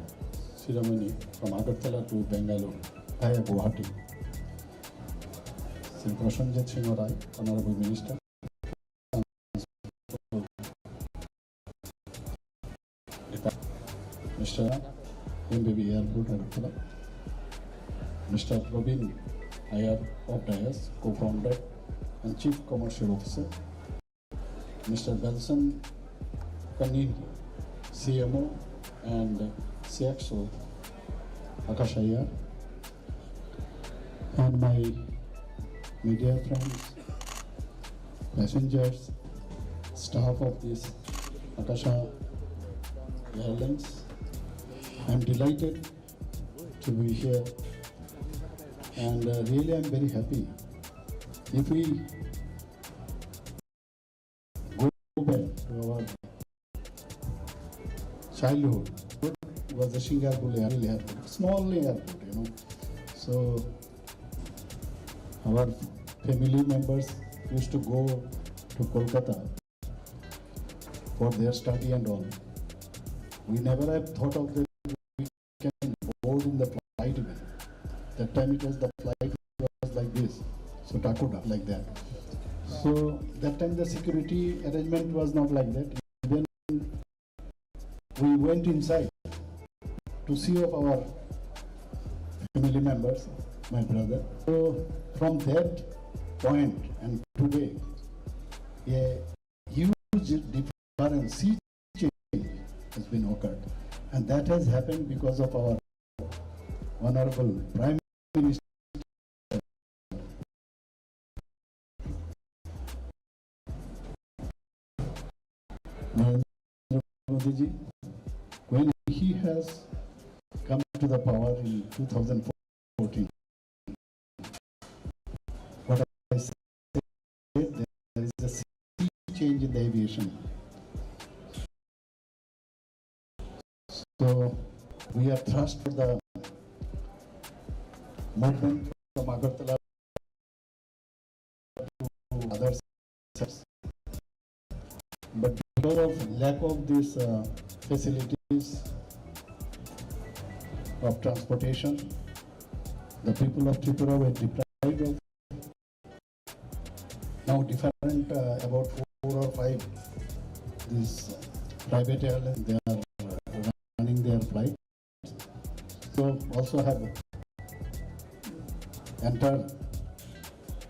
ceremony from Agartala to Bengaluru via Guwahati, Sri Prashanjit Singh Rai, Honorable Minister, Mr. MBB Airport Agartala, Mr. Praveen Iyer of Dayas, co-founder and Chief Commercial Officer, Mr. Belson Kanin, CMO and CXO Akasa Yar, and my media friends, passengers, staff of this Akasa Airlines. I'm delighted to be here, and really I'm very happy. If we go back to our childhood, it was a Singapore airport, small airport, you know. So our family members used to go to Kolkata for their study and all. We never have thought of that we can board in the flight even. That time it was the flight was like this, so Takoda like that. So that time the security arrangement was not like that. Even we went inside to see of our family members, my brother. So from that point and today, a huge difference, sea change has been occurred, and that has happened because of our Honorable Prime Minister. Narendra Modi ji, when he has come to the power in 2014, what I said, there is a sea change in the aviation. So we are thrust for the movement from Agartala to other sectors. But because of lack of these facilities of transportation, the people of Tripura were deprived of. Now different about 4 or 5 these private airlines, they are running their flights. So also have entered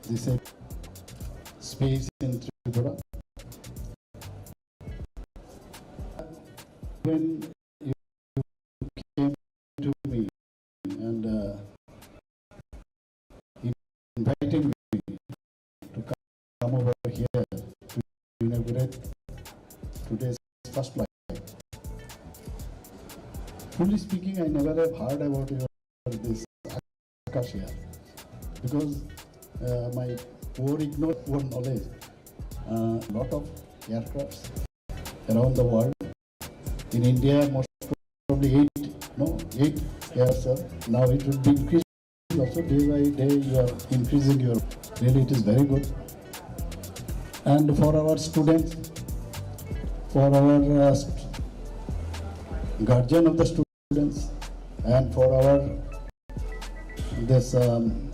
this space in Tripura. When you came to me and invited me to come over here to inaugurate today's first flight. Truly speaking, I never have heard about this Akasa, because my poor ignorant poor knowledge, lot of aircrafts around the world. In India, most probably 8 years, sir. Now it will be increased also day by day. You are increasing your. Really, it is very good. And for our students, for our guardian of the students, and for our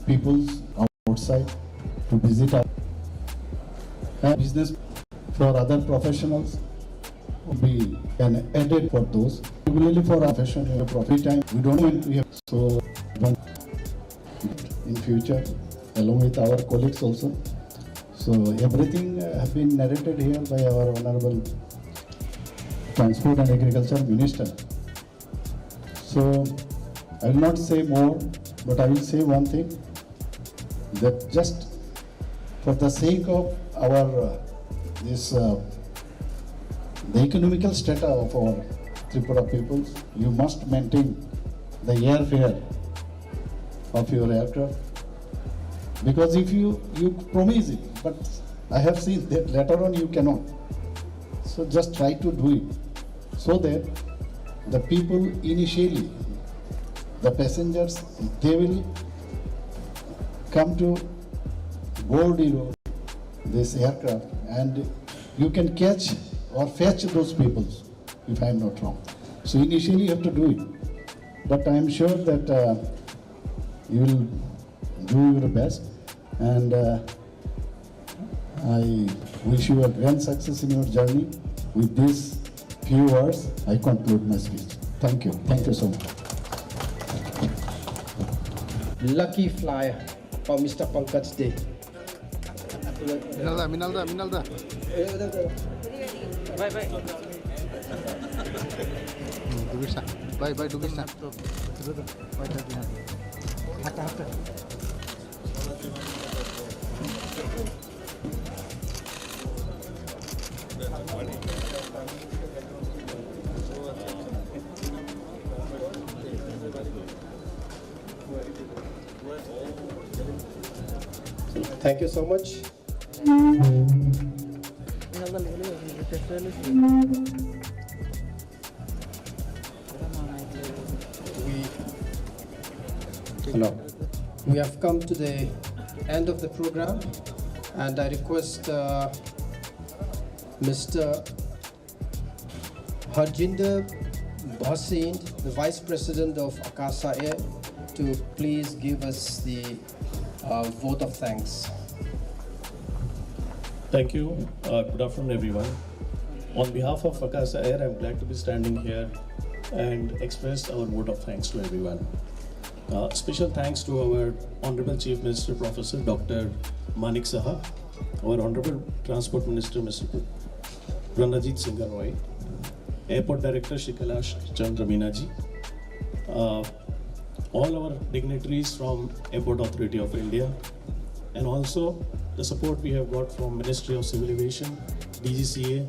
peoples outside to visit our business, for other professionals, we can edit for those. Particularly for our profession, profit time, we don't want to have so in future, along with our colleagues also. So everything has been narrated here by our Honorable Transport and Agriculture Minister. So I will not say more, but I will say one thing, that just for the sake of our the economical status of our Tripura peoples, you must maintain the airfare of your aircraft. Because if you promise it, but I have seen that later on you cannot. So just try to do it, so that the people initially, the passengers, they will come to board this aircraft, and you can catch or fetch those people, if I am not wrong. So initially you have to do it, but I am sure that you will do your best, and I wish you a grand success in your journey. With these few words, I conclude my speech. Thank you. Thank you so much. Lucky flyer for Mr. Pankaj Dey. Minalda. Bye, Dugisa. Thank you so much. We have come to the end of the program, and I request Mr. Harjinder Bhasin, the Vice President of Akasa Air, to please give us the vote of thanks. Thank you. Good afternoon, everyone. On behalf of Akasa Air, I'm glad to be standing here and express our vote of thanks to everyone. Special thanks to our Honorable Chief Minister, Professor Dr. Manik Saha, our Honorable Transport Minister, Mr. Pranajit Singh Roy, Airport Director Shri Kailash Chandra Meena ji, all our dignitaries from Airport Authority of India, and also the support we have got from Ministry of Civil Aviation, DGCA,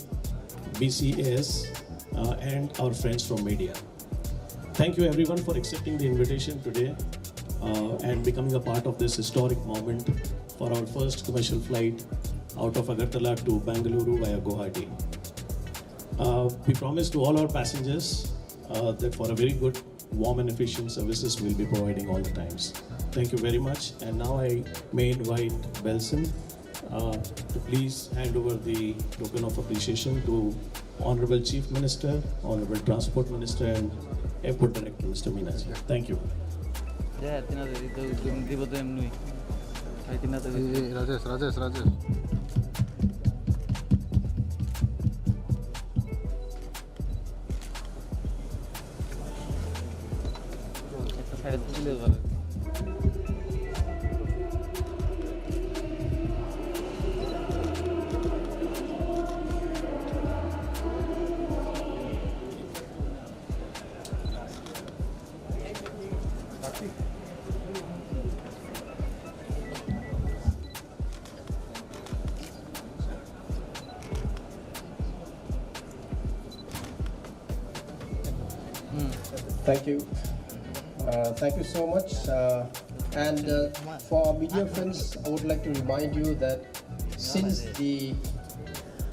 BCAS, and our friends from media. Thank you everyone for accepting the invitation today and becoming a part of this historic moment for our first commercial flight out of Agartala to Bengaluru via Guwahati. We promise to all our passengers that for a very good, warm and efficient services we'll be providing all the times. Thank you very much, and now I may invite Belson to please hand over the token of appreciation to Honorable Chief Minister, Honorable Transport Minister and Airport Director Mr. Meena ji. Thank you. Rajesh. Thank you. Thank you so much. And for our media friends, I would like to remind you that since the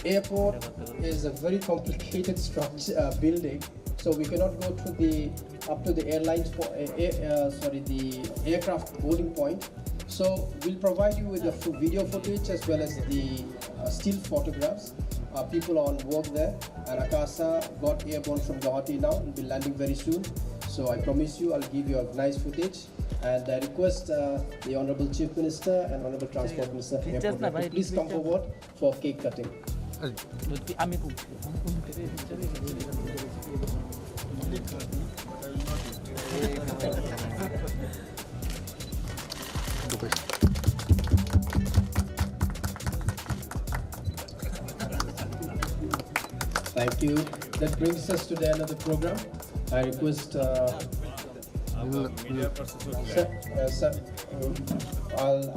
airport is a very complicated structure building, so we cannot go to up to the airlines for the aircraft boarding point. So we'll provide you with the video footage as well as the still photographs. People on work there, and Akasa got airborne from Guwahati now and will be landing very soon. So I promise you I'll give you a nice footage, and I request the Honorable Chief Minister and Honorable Transport Minister to please come forward for cake cutting. Thank you. That brings us to the end of the program. I request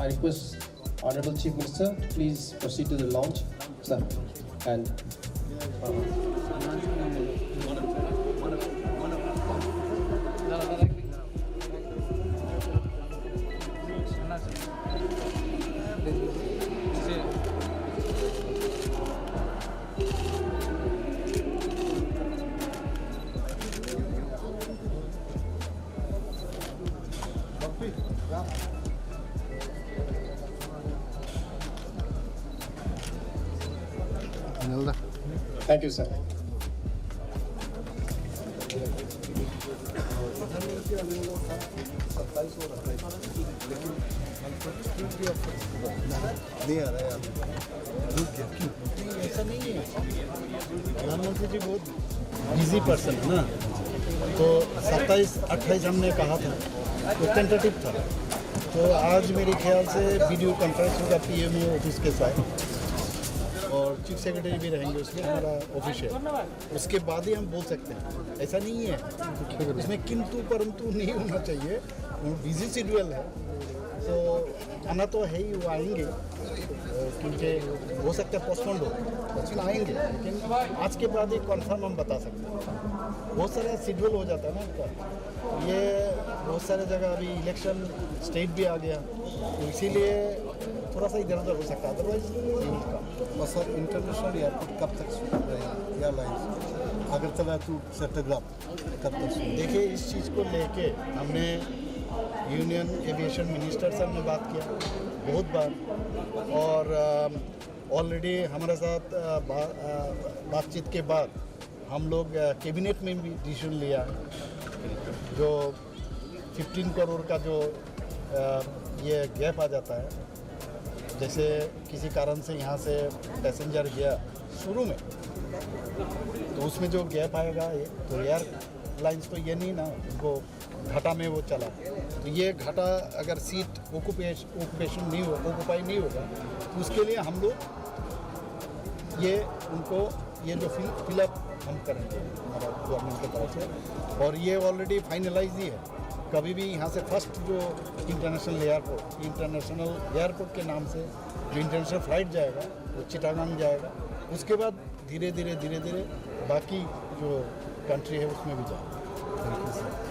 I request Honorable Chief Minister to please proceed to the launch, sir. And thank you, sir. नहीं आ रहा है यार, रुक गया क्यों? ऐसा नहीं है, प्रधानमंत्री जी बहुत बिजी पर्सन है ना, तो 27-28 हमने कहा था, तो टेंटेटिव था, तो आज मेरे ख्याल से वीडियो कॉन्फ्रेंस होगा पीएमओ ऑफिस के साथ और चीफ सेक्रेटरी भी रहेंगे उसमें, हमारा ऑफिशियल, उसके बाद ही हम बोल सकते हैं। ऐसा नहीं है, इसमें किंतु परंतु नहीं होना चाहिए, बिजी शेड्यूल है, तो आना तो है ही, वो आएंगे क्योंकि हो सकता है पोस्टपोन हो, लेकिन आएंगे। लेकिन आज के बाद एक कन्फर्म हम बता सकते हैं, बहुत सारा शेड्यूल हो जाता है ना उनका। ये बहुत सारे जगह अभी इलेक्शन स्टेट भी आ गया, तो इसीलिए थोड़ा सा इधर उधर हो सकता है, अदरवाइज और सर इंटरनेशनल एयरपोर्ट कब तक रहेगा एयरलाइंस अगरतला टू चट्टग्राम कब तक? देखिए, इस चीज़ को लेके हमने यूनियन एविएशन मिनिस्टर साहब ने बात किया बहुत बार, और ऑलरेडी हमारे साथ बातचीत के बाद हम लोग कैबिनेट में भी डिसीजन लिया है। जो 15 करोड़ का जो ये गैप आ जाता है, जैसे किसी कारण से यहाँ से पैसेंजर गया शुरू में, तो उसमें जो गैप आएगा ये, तो एयरलाइंस तो ये नहीं ना, उनको घाटा में वो चला, तो ये घाटा अगर सीट ऑक्यूपेशन नहीं हो, ऑक्यूपाई नहीं होगा, तो उसके लिए हम लोग ये उनको ये जो फिलअप हम करेंगे हमारा गवर्नमेंट की तरफ से, और ये ऑलरेडी फाइनलाइज ही है। कभी भी यहाँ से फर्स्ट जो इंटरनेशनल एयरपोर्ट के नाम से जो इंटरनेशनल फ्लाइट जाएगा वो चिटागांग जाएगा, उसके बाद धीरे धीरे बाकी जो कंट्री है उसमें भी जाएगा। Thank you sir.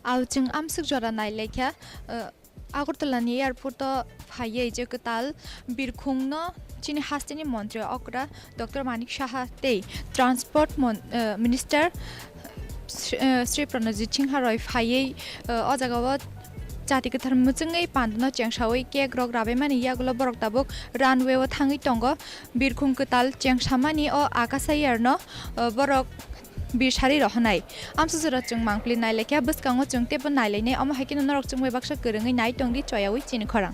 Alching amsuk jora nailekha Agartalani airport haye je katal birkhungno chini hasteni mantri okra Dr. Manik Shaha te transport minister Sri Pranajit Chingharoi haye ojagawa Jatika tharmuchungai pandno Chengsawi ke grog rabemani yagulo borok tabuk runway o thangi tongo birkhung katal Chengsamani o Akasa yerno borok बिरसारि रहनाय आमसुसुरा जों मांप्लि नायलेख्या बसकांगो जों तेबो नायलायनाय अमा हायकिन नरक जों वेबाक्सा गोरोङै नाय टंगि चयावै चिनि खरां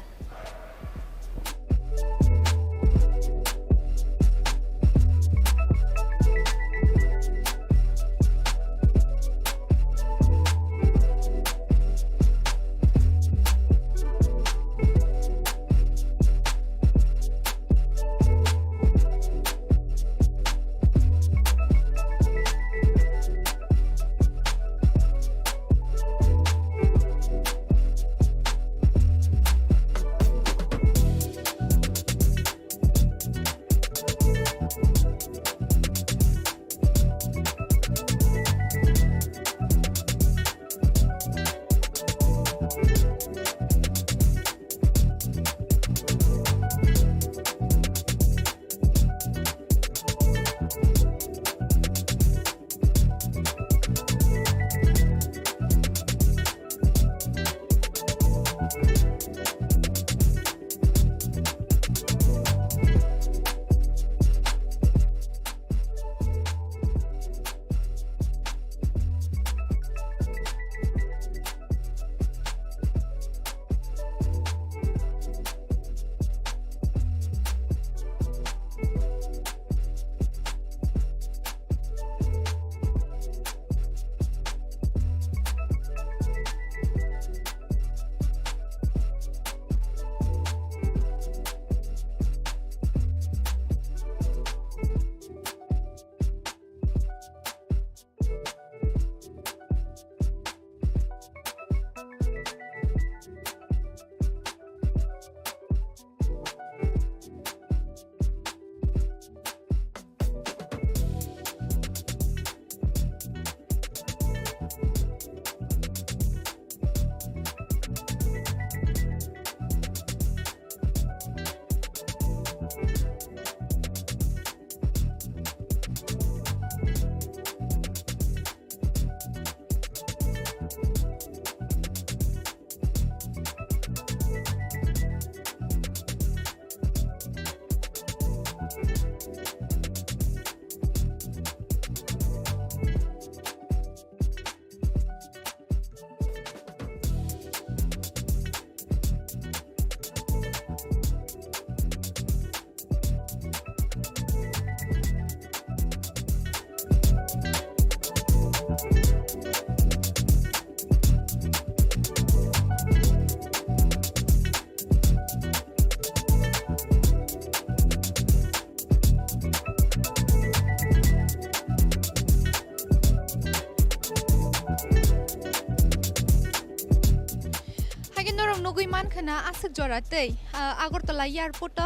आसक जरातै Agartala airport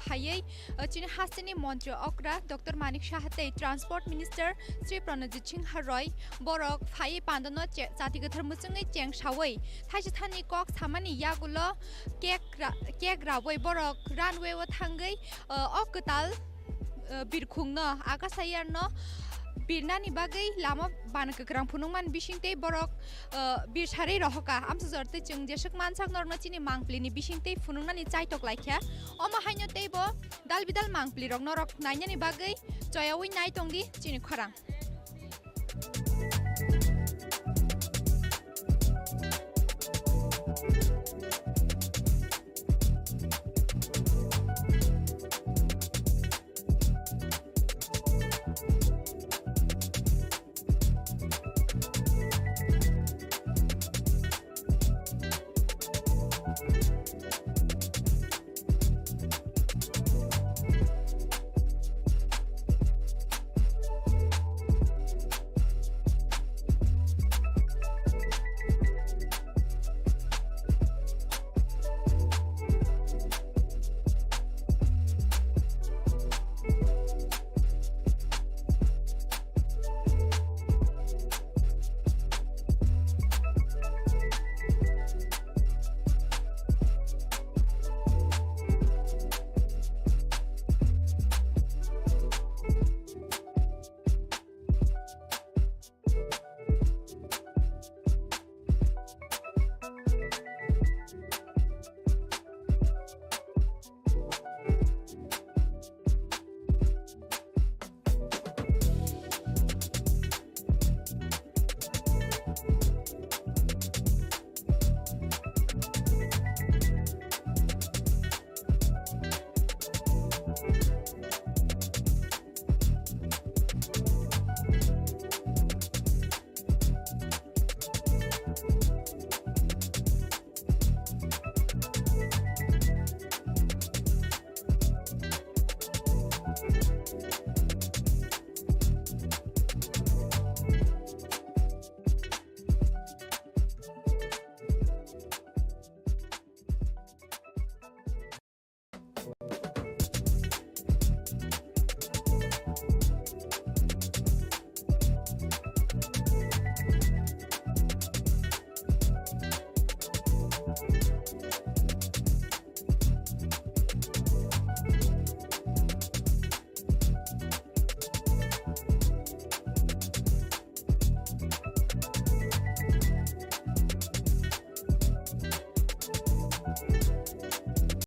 हायै चिनि हास्टेनि मन्त्री अक्रा डॉक्टर मानिक शाहते ट्रांसपोर्ट मिनिस्टर श्री प्रणजित सिंह रॉय बरक फायै पान्दनो जाति गथर मुचंगै चेंगसावै थाइसे थानि कक सामानि यागुल केक रावै बरक रानवे व थांगै अकताल बिरखुंनो आकासा यारनो बिरनानि बागै लामा बानगोग्रां फुनुंमान बिसिंते बरक बिरसारि रहका आमसु जरते जों जेसक मानसाक नरनो चिनि मांप्लिनि बिसिंते फुनुंनानि चाइटक लाइख्या अमा हायनो तेबो दालबिदाल मांप्लि रक नरक नायनानि बागै चयावै नाय टंगि चिनि खरां